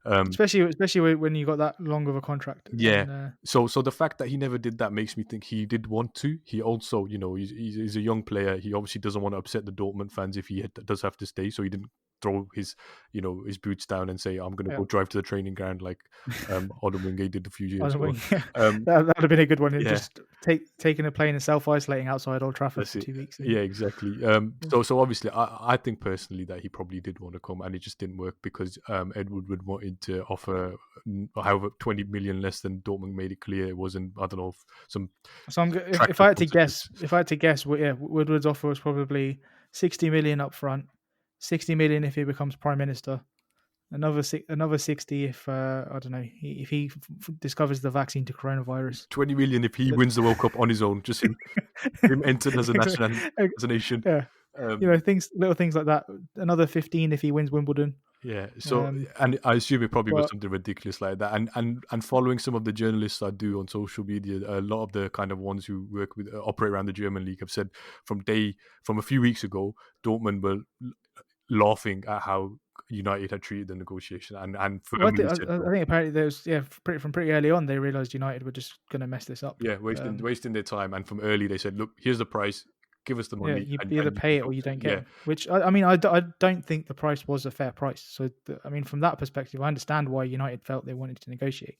Um, Especially when you got that long of a contract, yeah. and So the fact that he never did that makes me think he did want to. He also, he's a young player. He obviously doesn't want to upset the Dortmund fans if does have to stay. So he didn't throw his boots down and say, "I'm going to yeah. go drive to the training ground," like Odemwingie did a few I years was ago. wondering, yeah, Um, that would have been a good one. And yeah, just taking a plane and self isolating outside Old Trafford that's for it. 2 weeks. And Yeah, exactly. So obviously, I think personally that he probably did want to come, and it just didn't work because Edward would wanted to offer however 20 million less than Dortmund made it clear it wasn't. I don't know, some so if contractual I had to consequence. guess, yeah, Woodward's offer was probably 60 million up front, 60 million if he becomes prime minister, another 60 if I don't know if he discovers the vaccine to coronavirus. 20 million if he But wins the World Cup on his own, just him entered as a national, Exactly. as a nation. Yeah, Um, little things like that. Another 15 if he wins Wimbledon. yeah. So, Um, and I assume it probably was but something ridiculous like that. And following some of the journalists I do on social media, a lot of the kind of ones who work with operate around the German league have said from a few weeks ago, Dortmund were laughing at how United had treated the negotiation and well, firmly said I no. think apparently there was from pretty early on they realised United were just going to mess this up. Yeah, wasting their time. And from early, they said, "Look, here's the price. Give us the Yeah, money, you and either you can pay it or talk you to." don't get Yeah, him. Which I mean, I don't think the price was a fair price. So I mean, from that perspective, I understand why United felt they wanted to negotiate.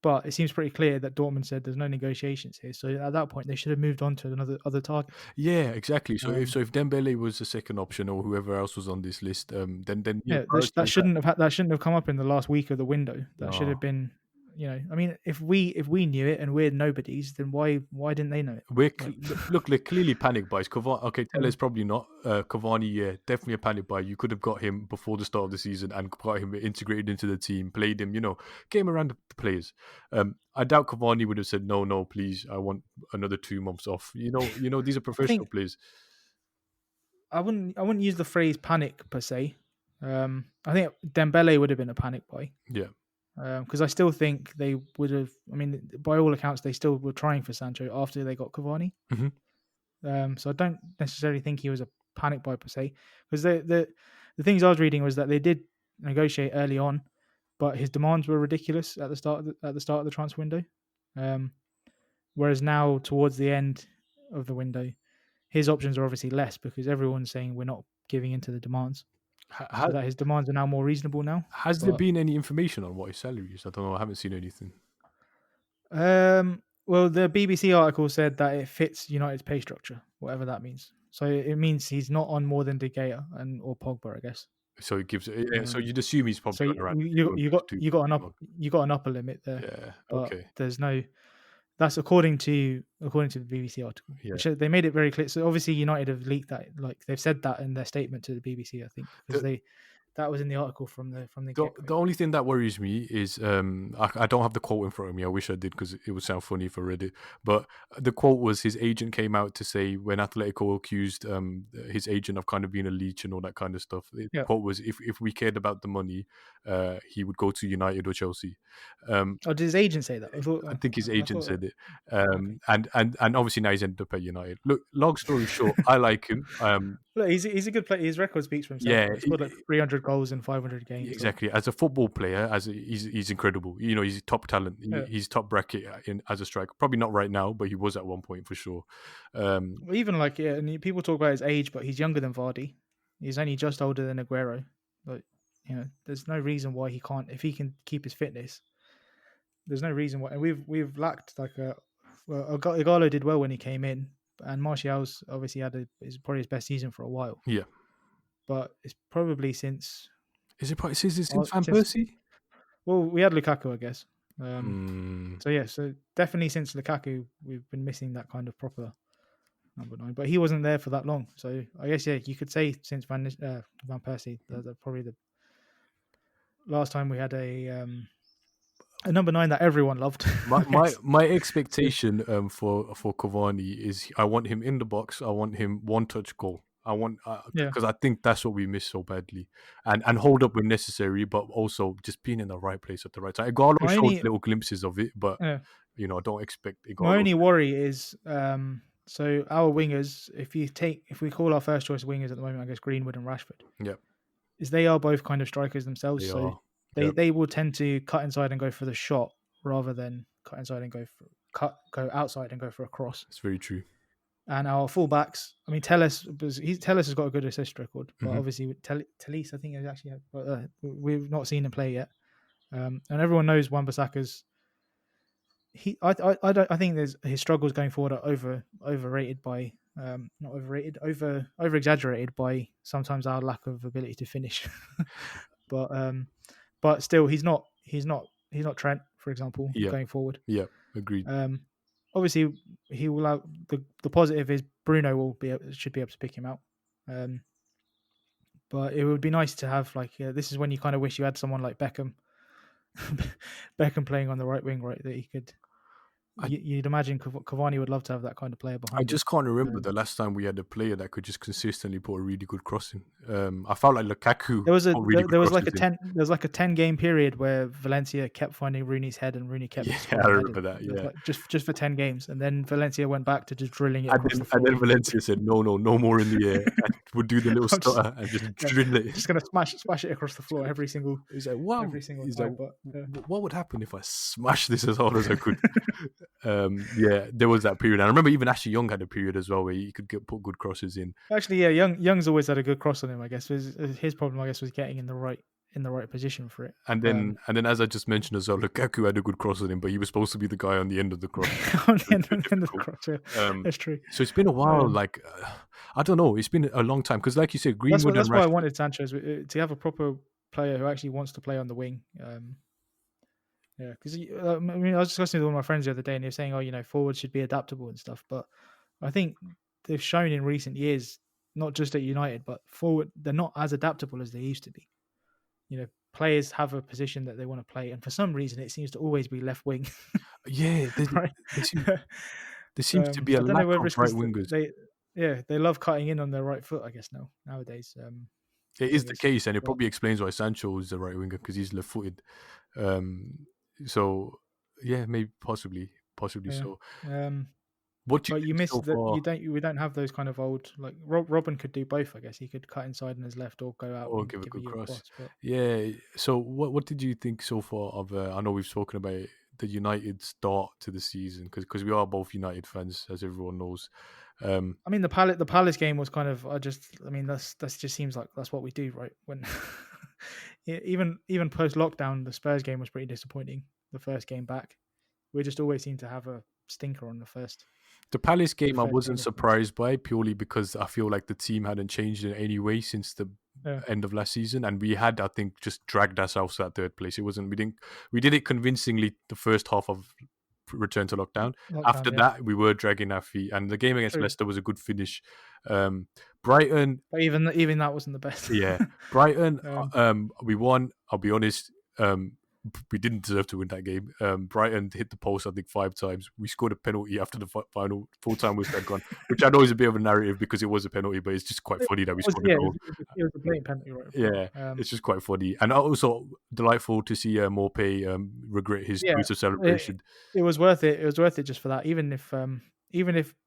But it seems pretty clear that Dortmund said there's no negotiations here. So at that point, they should have moved on to other targets. yeah, exactly. So if Um, Dembele was the second option or whoever else was on this list, then yeah, yeah, prioritize that. that shouldn't have come up in the last week of the window. That should No, have been, I mean, if we knew it and we're nobodies, then why didn't they know it? Like, look, they're clearly panic buys. Cavani, okay, yeah. Tellez probably not. Cavani, yeah, definitely a panic buy. You could have got him before the start of the season and got him integrated into the team, played him, came around the players. I doubt Cavani would have said no, no, please, I want another 2 months off. These are I professional think players. I wouldn't use the phrase panic per se. I think Dembele would have been a panic buy. Yeah. Because I still think they would have. I mean, by all accounts, they still were trying for Sancho after they got Cavani. Hmm. So I don't necessarily think he was a panic buy per se. Because the things I was reading was that they did negotiate early on, but his demands were ridiculous at the start of the transfer window. Um, whereas now, towards the end of the window, his options are obviously less because everyone's saying we're not giving into the demands, so Has, that his demands are now more reasonable now. has there But been any information on what his salary is? I don't know. I haven't seen anything. well, the BBC article said that it fits United's pay structure, whatever that means. So it means he's not on more than De Gea or Pogba, I guess. So it gives. Yeah, so Um, you'd assume he's probably so on around you 200 you to got you got 250 an a up month. you got an upper limit there, Yeah. but Okay. there's no. That's according to the BBC article, Yeah. which they made it very clear. So obviously United have leaked that, like they've said that in their statement to the BBC, I think, because The, that was in the article from the The get go. the only thing that worries me is I don't have the quote in front of me. I wish I did because it would sound funny if I read it. But the quote was his agent came out to say when Atletico accused his agent of kind of being a leech and all that kind of stuff. The Yeah. quote was if we cared about the money, he would go to United or Chelsea. Um, Oh, did his agent say that? I think his I agent thought. said it. Okay. And obviously now he's ended up at United. Look, long story short, I like him. Look, he's a good player. His record speaks for himself. Yeah, Though. He scored like 300 goals in 500 games. Like, exactly. As a football player, he's incredible. He's top talent. yeah. He's top bracket as a striker. Probably not right now, but he was at one point for sure. Um, Well, even like and people talk about his age, but he's younger than Vardy. He's only just older than Aguero. But there's no reason why he can't. If he can keep his fitness, there's no reason why. And we've lacked like a. Well, Igalo did well when he came in, and Martial's obviously is probably his best season for a while. yeah. But it's probably since Is it probably since uh, Van since Persie? well, we had Lukaku, I guess. Mm, So yeah, so definitely since Lukaku, we've been missing that kind of proper number 9. But he wasn't there for that long, so I guess yeah, you could say since Van Persie, probably the last time we had a number 9 that everyone loved. my I my guess. my So, expectation for Cavani is I want him in the box. I want him one touch goal. I want yeah, because I think that's what we miss so badly, and hold up when necessary, but also just being in the right place at the right time. Igalo my showed only little glimpses of it, but uh, I don't expect my Igalo. only worry is so our wingers. If we call our first choice wingers at the moment, I guess Greenwood and Rashford, Yeah, is they are both kind of strikers themselves. they So are. Yeah, they will tend to cut inside and go for the shot rather than cut inside and go outside and go for a cross. it's very true. And our fullbacks, I mean, Tellus has got a good assist record, but Hmm. obviously with Talise, I think is actually, we've not seen him play yet. And everyone knows Wan-Bissaka's. I think there's his struggles going forward are overrated by not overrated over exaggerated by sometimes our lack of ability to finish. but still, he's not Trent, for example, Yeah, going forward. yeah, agreed. Um, obviously, he will have the positive is Bruno should be able to pick him out. Um, but it would be nice to have this is when you kind of wish you had someone like Beckham, Beckham playing on the right wing, right? That he could. I You'd imagine Cavani would love to have that kind of player I behind him. just can't remember Um, the last time we had a player that could just consistently put a really good cross in. I felt like Lukaku put really good there was like crosses a in. 10 game period where Valencia kept finding Rooney's head and Rooney kept Yeah, just I scoring remember headers. that. It was Yeah, like just for 10 games, and then Valencia went back to just drilling it and across then the floor. Valencia said, "No, no, no more in the air," and would do the little I'm just stutter and just yeah, drill it. just gonna smash it across the floor He's like, "Wow!" every single He's like, time. But "What would happen if I smash this as hard as I could?" Yeah, there was that period. And I remember even Ashley Young had a period as well where he could put good crosses in. actually, yeah, Young's always had a good cross on him. I guess his problem, I guess, was getting in the right position for it. And then, as I just mentioned as well, Lukaku had a good cross on him, but he was supposed to be the guy on the end of the cross. On So it's a bit the end of the difficult. cross, yeah, Um, that's true. so it's been a while. Um, Like I don't know, it's been a long time because, like you said, Greenwood and that's why I Rashford. wanted Sanchez to have a proper player who actually wants to play on the wing. Yeah, because I mean, I was discussing with one of my friends the other day, and they were saying, "Oh, forwards should be adaptable and stuff." But I think they've shown in recent years, not just at United, but forward, they're not as adaptable as they used to be. Players have a position that they want to play, and for some reason, it seems to always be left wing, Yeah, right? there seems there seems to be a I don't know lack whether of it's right because wingers. they love cutting in on their right foot. I guess nowadays, It is the wingers, case, and it but probably explains why Sancho is the right winger because he's left-footed. Um, so yeah, maybe possibly yeah. so. Um, What do you but you think miss so that far, we don't have those kind of old like Robin could do both. I guess he could cut inside on his left or go out or and give a give good you a cross? cross. But Yeah. So what did you think so far of? I know we've spoken about the United start to the season because we are both United fans, as everyone knows. Um, I mean, the Palace game was kind of. I mean, that's just seems like that's what we do, right? When yeah, even post lockdown, the Spurs game was pretty disappointing. The first game back, we just always seem to have a stinker on The Palace the game I first wasn't game of things. surprised by purely because I feel like the team hadn't changed in any way since the Yeah, end of last season, and we had, I think, just dragged ourselves to that third place. It wasn't we did it convincingly the first half of return to lockdown. After lockdown. Yeah, that, we were dragging our feet, and the game against true. Leicester was a good finish. Um, Brighton, But even that wasn't the best. yeah, Brighton. um, We won. I'll be honest. We didn't deserve to win that game. Brighton hit the post, I think, 5 times. We scored a penalty after the final full time whistle had gone, which I know is a bit of a narrative because it was a penalty, but it's just quite funny that we scored a goal. It was a blatant penalty right in front. Yeah, it's just quite funny, and also delightful to see Morpay regret his Yeah, choice of it, celebration. it was worth it. It was worth it just for that. Even if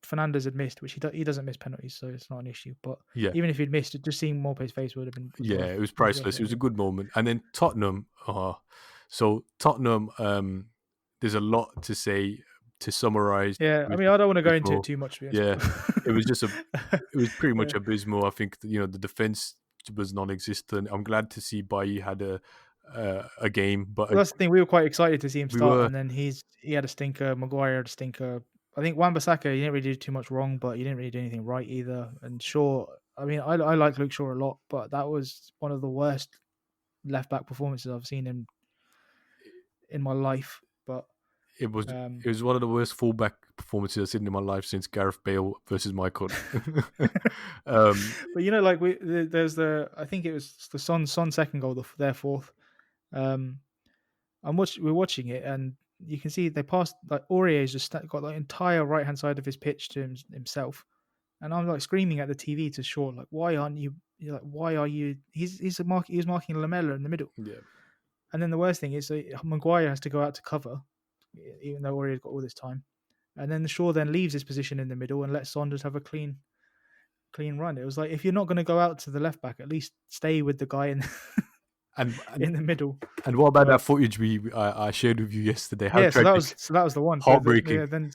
Fernandez had missed, which he doesn't miss penalties, so it's not an issue. But Yeah, even if he'd missed, just seeing Morpay's face yeah, it was was worth priceless. it It was a anyway. good moment, and then Tottenham. So Tottenham. There's a lot to say to summarize. Yeah, It I was mean, I just don't want to go into it abysmal. too much, to be honest, Yeah, it was just but it was pretty much yeah. abysmal. I think the defense was non-existent. I'm glad to see Bailly had a game, but Well, that's the thing. We were quite excited to see him we start, were and then he had a stinker. Maguire had a stinker. I think Wan-Bissaka, he didn't really do too much wrong, but he didn't really do anything right either. And Shaw, I mean, I like Luke Shaw a lot, but that was one of the worst left back performances I've seen in my life. it was Um, it was one of the worst fullback performances I've seen in my life since Gareth Bale versus Michael. um, but you know, like there's the I think it was the Son second goal, their fourth. Um, we're watching it, and you can see they passed like Aurier's just got the entire right hand side of his pitch to himself, and I'm like screaming at the TV to Shaw, like, why aren't you? You're like, why are you? He's marking Lamella in the middle, yeah, and then the worst thing is Maguire has to go out to cover, even though Aurier's got all this time, and then Shaw then leaves his position in the middle and lets Saunders have a clean run. It was like, if you're not going to go out to the left back, at least stay with the guy in and and in the middle. and what about that But footage I shared with you yesterday? How yeah, tragic, so that was the one. So heartbreaking. then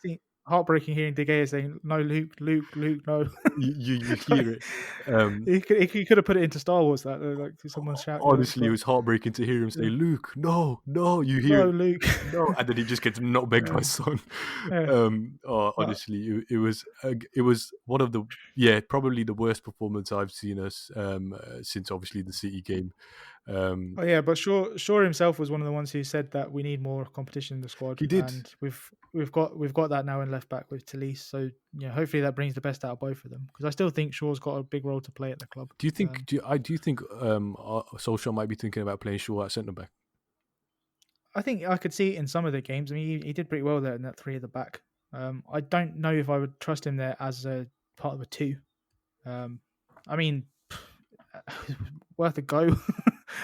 heartbreaking hearing De Gea saying, "No, Luke, no." You hear Like, it. Um, he could have put it into Star Wars, that like someone shouting that, Honestly, it but was heartbreaking to hear him say, "Luke, no, no." You hear no, it, Luke. no, and then he just gets nutmegged by um, Son. yeah, but Honestly, it was one of the probably the worst performance I've seen us since obviously the City game. Um, oh yeah, but Shaw himself was one of the ones who said that we need more competition in the squad, he did. and we've got that now in left back with Talise. So yeah, hopefully that brings the best out of both of them, because I still think Shaw's got a big role to play at the club. Do you think? Do you think Solskjaer might be thinking about playing Shaw at centre back? I think I could see it in some of the games. I mean, he did pretty well there in that three at the back. I don't know if I would trust him there as a part of a two. I mean, worth a go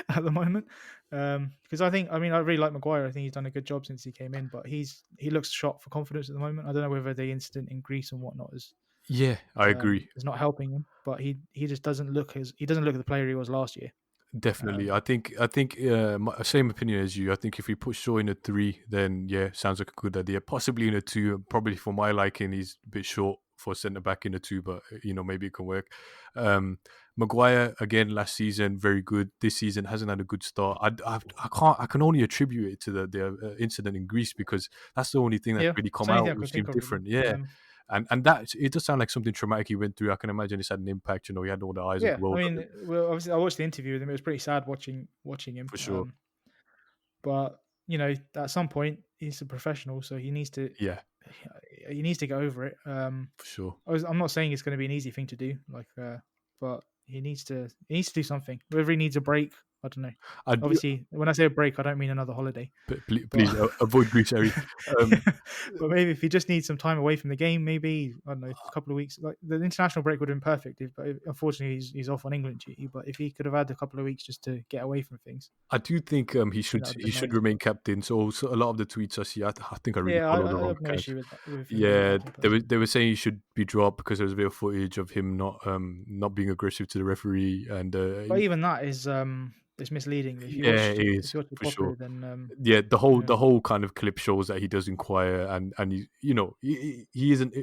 at the moment, because I mean, I really like Maguire. I think he's done a good job since he came in, but he looks shot for confidence at the moment. I don't know whether the incident in Greece and whatnot Yeah, I agree. is not helping him, but he just doesn't look the player he was last year. Definitely, Um, I think same opinion as you. I think if we put Shaw in a 3, then yeah, sounds like a good idea. Possibly in a 2, probably for my liking, he's a bit short for centre back in a 2, but maybe it can work. Maguire again last season very good. This season hasn't had a good start. I can only attribute it to the incident in Greece, because that's the only thing that's yeah, really it's come the only thing out I could which think seemed of really. different. Yeah. And that it does sound like something traumatic he went through. I can imagine it's had an impact. He had all the eyes of Yeah, the I world on him mean, well, obviously, I watched the interview with him. It was pretty sad watching him. for sure. But at some point, he's a professional, so Yeah, he needs to get over it. for sure. I'm not saying it's going to be an easy thing to do, but he needs to do something. Whether he needs a break, I don't know. I do. Obviously, when I say a break, I don't mean another holiday, but Please avoid Greece, Harry. Um, but maybe if he just needs some time away from the game, maybe I don't know, a couple of weeks. Like the international break would have been perfect. But unfortunately, he's off on England duty. But if he could have had a couple of weeks just to get away from things, I do think he I think that would have he been should nice. remain captain. So a lot of the tweets I see, I think I really Yeah, follow the I wrong have no account. issue with that, with him being Yeah, captain they personally. were saying he should be dropped because there was a bit of footage of him not being aggressive to the referee, and But even that is misleading. yeah, it If is you watch it for sure. properly, then Yeah, you know, the whole kind of clip shows that he does inquire, and he isn't.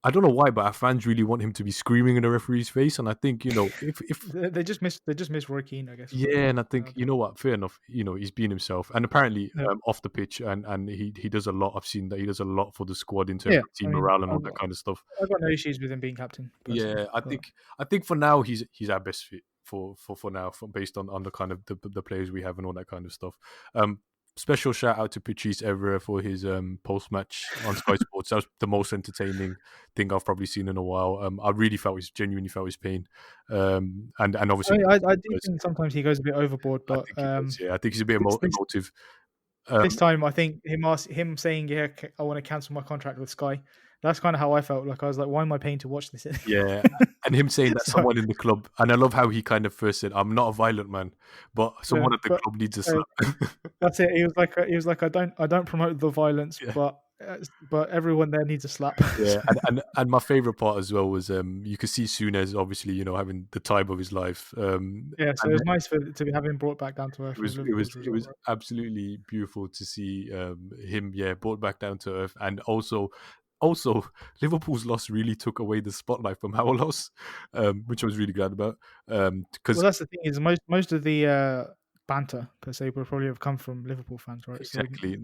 I don't know why, but our fans really want him to be screaming in the referee's face, and I think if they just miss Roy Keane, I guess, for that. yeah, and I think But what, fair enough. He's being himself, and apparently yeah, off the pitch, and he does a lot. I've seen that he does a lot for the squad in terms yeah. of I team mean, morale and all that kind of stuff. I've got no issues with him being captain personally, Yeah, but I think for now he's our best fit for now, based on the kind of the players we have and all that kind of stuff. Um, Special shout out to Patrice Evra for his post match on Sky Sports. That was the most entertaining thing I've probably seen in a while. I really genuinely felt his pain, and obviously I do think sometimes he goes a bit overboard. I But think he does. Yeah, I think he's a bit this this emotive. this Um, time, I think him saying, "Yeah, I want to cancel my contract with Sky." That's kind of how I felt. Like I was like, "Why am I paying to watch this?" yeah, and him saying that So, someone in the club, and I love how he kind of first said, "I'm not a violent man, but yeah, someone at the but club needs a uh, slap." that's it. He was like, I don't promote the violence, Yeah. but everyone there needs a slap." Yeah, and my favorite part as well was you could see Souness obviously having the time of his life, Yeah, so it and was nice to have him brought back down to earth with Liverpool's it result, was right? absolutely beautiful to see him brought back down to earth, and also Liverpool's loss really took away the spotlight from our loss, which I was really glad about, Well, because that's the thing is most of the banter per se would probably have come from Liverpool fans, right? So exactly.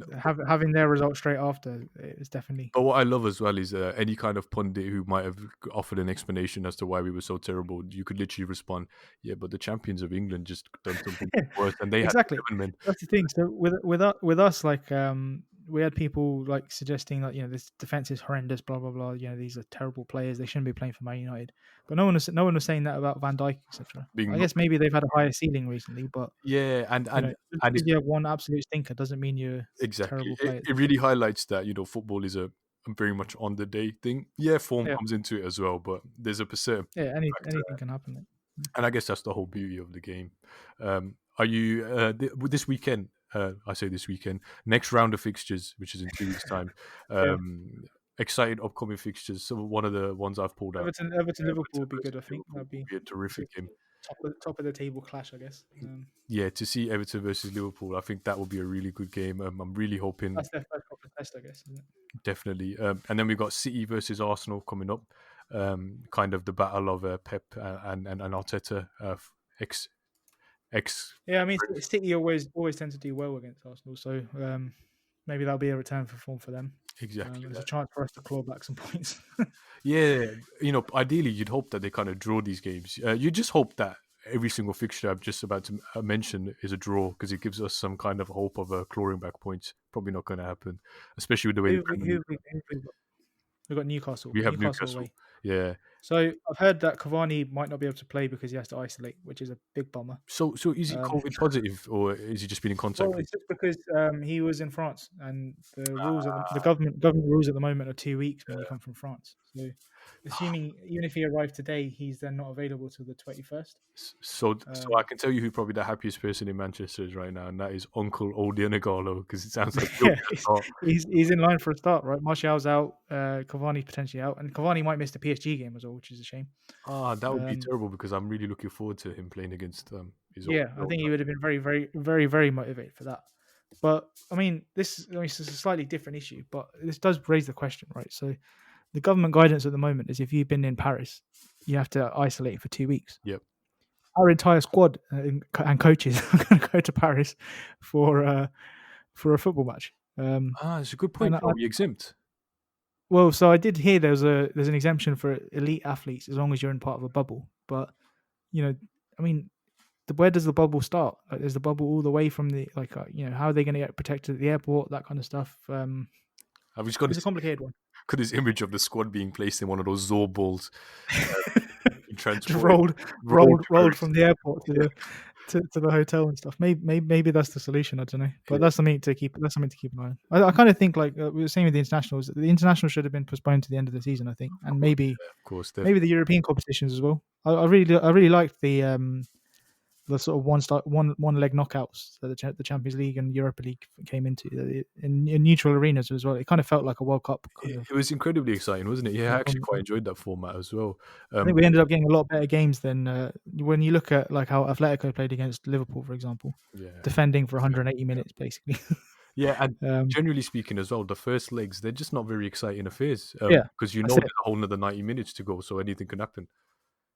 having their result straight after is definitely But what I love as well is any kind of pundit who might have offered an explanation as to why we were so terrible. You could literally respond, "Yeah, but the champions of England just done something worse, and they had exactly. 7 men." That's the thing. So with us, like we had people like suggesting that this defense is horrendous, blah blah blah. These are terrible players. They shouldn't be playing for Man United. But no one was saying that about Van Dijk, etc. being I guess maybe they've had a higher ceiling recently, but yeah, just and because it's you have one absolute stinker doesn't mean you're a exactly. terrible It, player. it really highlights that football is a very much on the day thing. Yeah, form Yeah, comes into it as well, but there's a certain yeah. factor, Anything can happen. Mate. and I guess that's the whole beauty of the game. Are you this weekend? I say this weekend, next round of fixtures, which is in 2 weeks' time. Yeah, Um, excited upcoming fixtures. So one of the ones I've pulled out, Everton, Liverpool Everton would be versus good. I think Liverpool, that'd will be be a terrific game. top of the table clash, I guess. Yeah, to see Everton versus Liverpool, I think that will be a really good game. I'm really hoping, That's their first proper test, I guess, isn't it? definitely. And then we've got City versus Arsenal coming up. Kind of the battle of Pep and Arteta, ex ex. Yeah, I mean, City always tend to do well against Arsenal, so maybe that'll be a return for form for them. Exactly There's a that. chance for us to claw back some points. Yeah, ideally you'd hope that they kind of draw these games. You just hope that every single fixture I'm just about to mention is a draw because it gives us some kind of hope of clawing back points. Probably not going to happen, especially with the way who the have we, Premier who League. have we, who have we got? We've got Newcastle. We have Newcastle Newcastle. away. Yeah. So I've heard that Cavani might not be able to play because he has to isolate, which is a big bummer. So is he Um, COVID positive or is he just been in contact well, with? it's just because he was in France, and the rules at the government rules at the moment are 2 weeks when you come from France. So, assuming even if he arrived today, he's then not available till the 21st. So I can tell you who probably the happiest person in Manchester is right now, and that is Uncle Odion because it sounds like he'll Yeah, get a start. he's in line for a start, right? Martial's out, Cavani's potentially out, and Cavani might miss the PSG game as well, which is a shame. That would be Um, terrible because I'm really looking forward to him playing against his yeah, I old think he man. would have been very, very, very, very motivated for that. But I mean, this is a slightly different issue, but this does raise the question, right? So the government guidance at the moment is if you've been in Paris, you have to isolate for 2 weeks. Yep. Our entire squad and coaches are going to go to Paris for a football match. It's a good And point. Are we exempt? well, so I did hear there's an exemption for elite athletes as long as you're in part of a bubble. But I mean, where does the bubble start? Like, is the bubble all the way from the how are they going to get protected at the airport? That kind of stuff. I've just got It's a complicated one. this image of the squad being placed in one of those Zor balls, being Just transported, rolled, rolled to rolled Paris. from the airport to the hotel and stuff. Maybe that's the solution. I don't know, but Yeah. that's something to keep. That's something to keep an eye on. I kind of think like we were saying with the internationals. The international should have been postponed to the end of the season. I think, and Of course, maybe definitely. the European competitions as well. I really liked the sort of one leg knockouts that the Champions League and Europa League came into in neutral arenas as well. It kind of felt like a World Cup kind of. It was incredibly exciting, wasn't it? Yeah, I actually quite enjoyed that format as well. I think we ended up getting a lot better games than when you look at like how Atletico played against Liverpool, for example, Yeah, defending for 180 minutes basically. yeah, and um, generally speaking as well, the first legs they're just not very exciting affairs yeah, because that's there's it. a whole another 90 minutes to go, so anything can happen.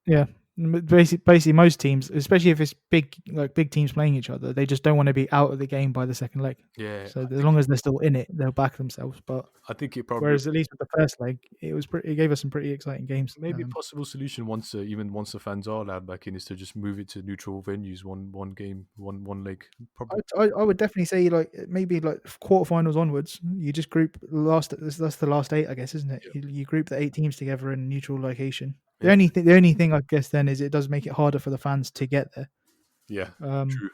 Yeah, basically most teams, especially if it's big teams playing each other, they just don't want to be out of the game by the second leg. Yeah, So as long as they're still in it, they'll back themselves. But I think it probably whereas at least with the first leg, it gave us some pretty exciting games. maybe a possible solution once even once the fans are allowed back in is to just move it to neutral venues, one game, one leg. Probably, I would definitely say like maybe like quarterfinals onwards. You just group that's the last eight, I guess, isn't it? yeah, You group the 8 teams together in a neutral location. yeah, The only thing I guess then is it does make it harder for the fans to get there. yeah, Um, true.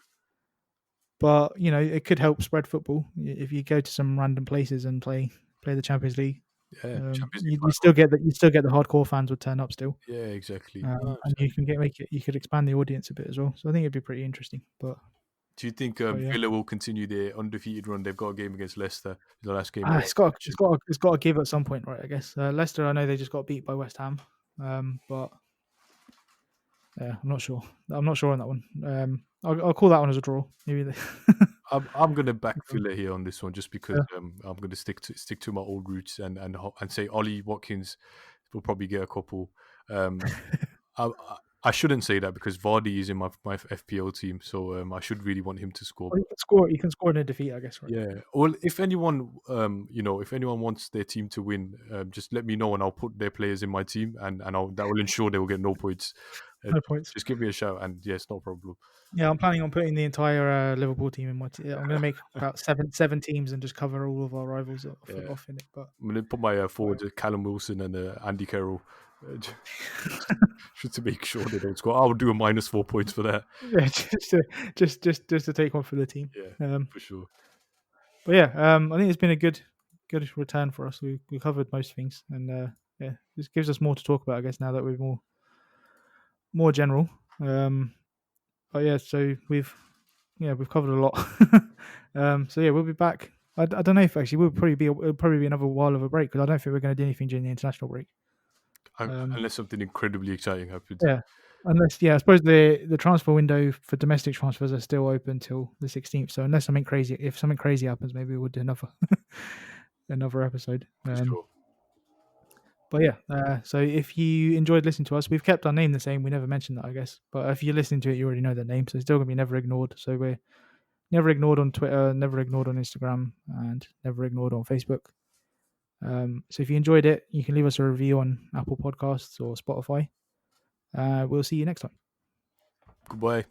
but it could help spread football if you go to some random places and play the Champions League. Yeah, Champions League You final. still get the hardcore fans would turn up still, Yeah, exactly. No, and you could expand the audience a bit as well. So I think it'd be pretty interesting. do you think But yeah. Villa will continue their undefeated run? They've got a game against Leicester, the last game. Of the It's got to give at some point, right? I guess Leicester. I know they just got beat by West Ham, but yeah, I'm not sure. I'm not sure on that one. I'll call that one as a draw. Maybe I'm going to back Villa here on this one just because yeah. I'm going to stick to my old roots and say Ollie Watkins will probably get a couple. Um, I shouldn't say that because Vardy is in my FPL team, so I should really want him to score. Well, you can score. You can score in a defeat, I guess, right? Yeah. Well, if anyone, if anyone wants their team to win, just let me know and I'll put their players in my team, and that will ensure they will get no points. No points. just give me a shout, and yes, no problem. Yeah, I'm planning on putting the entire Liverpool team in my team. I'm going to make about seven teams and just cover all of our rivals Yeah, off in it. But I'm gonna put my whatever. forwards Callum Wilson and Andy Carroll, just, just to make sure they don't score. I'll do a -4 points for that. Yeah, just to take one for the team. Yeah, for sure. But yeah, I think it's been a good return for us. We covered most things, and yeah, this gives us more to talk about, I guess, now that we're more general. But yeah, so we've covered a lot. So yeah, we'll be back. I don't know if actually it'll probably be another while of a break because I don't think we're going to do anything during the international break. Unless something incredibly exciting happens. Yeah, unless I suppose the transfer window for domestic transfers are still open till the 16th. So unless if something crazy happens, maybe we'll do another another episode. For sure. But yeah, so if you enjoyed listening to us, we've kept our name the same. We never mentioned that, I guess. But if you're listening to it, you already know the name, so it's still gonna be Never Ignored. So we're never ignored on Twitter, never ignored on Instagram, and never ignored on Facebook. So if you enjoyed it, you can leave us a review on Apple Podcasts or Spotify. We'll see you next time. Goodbye.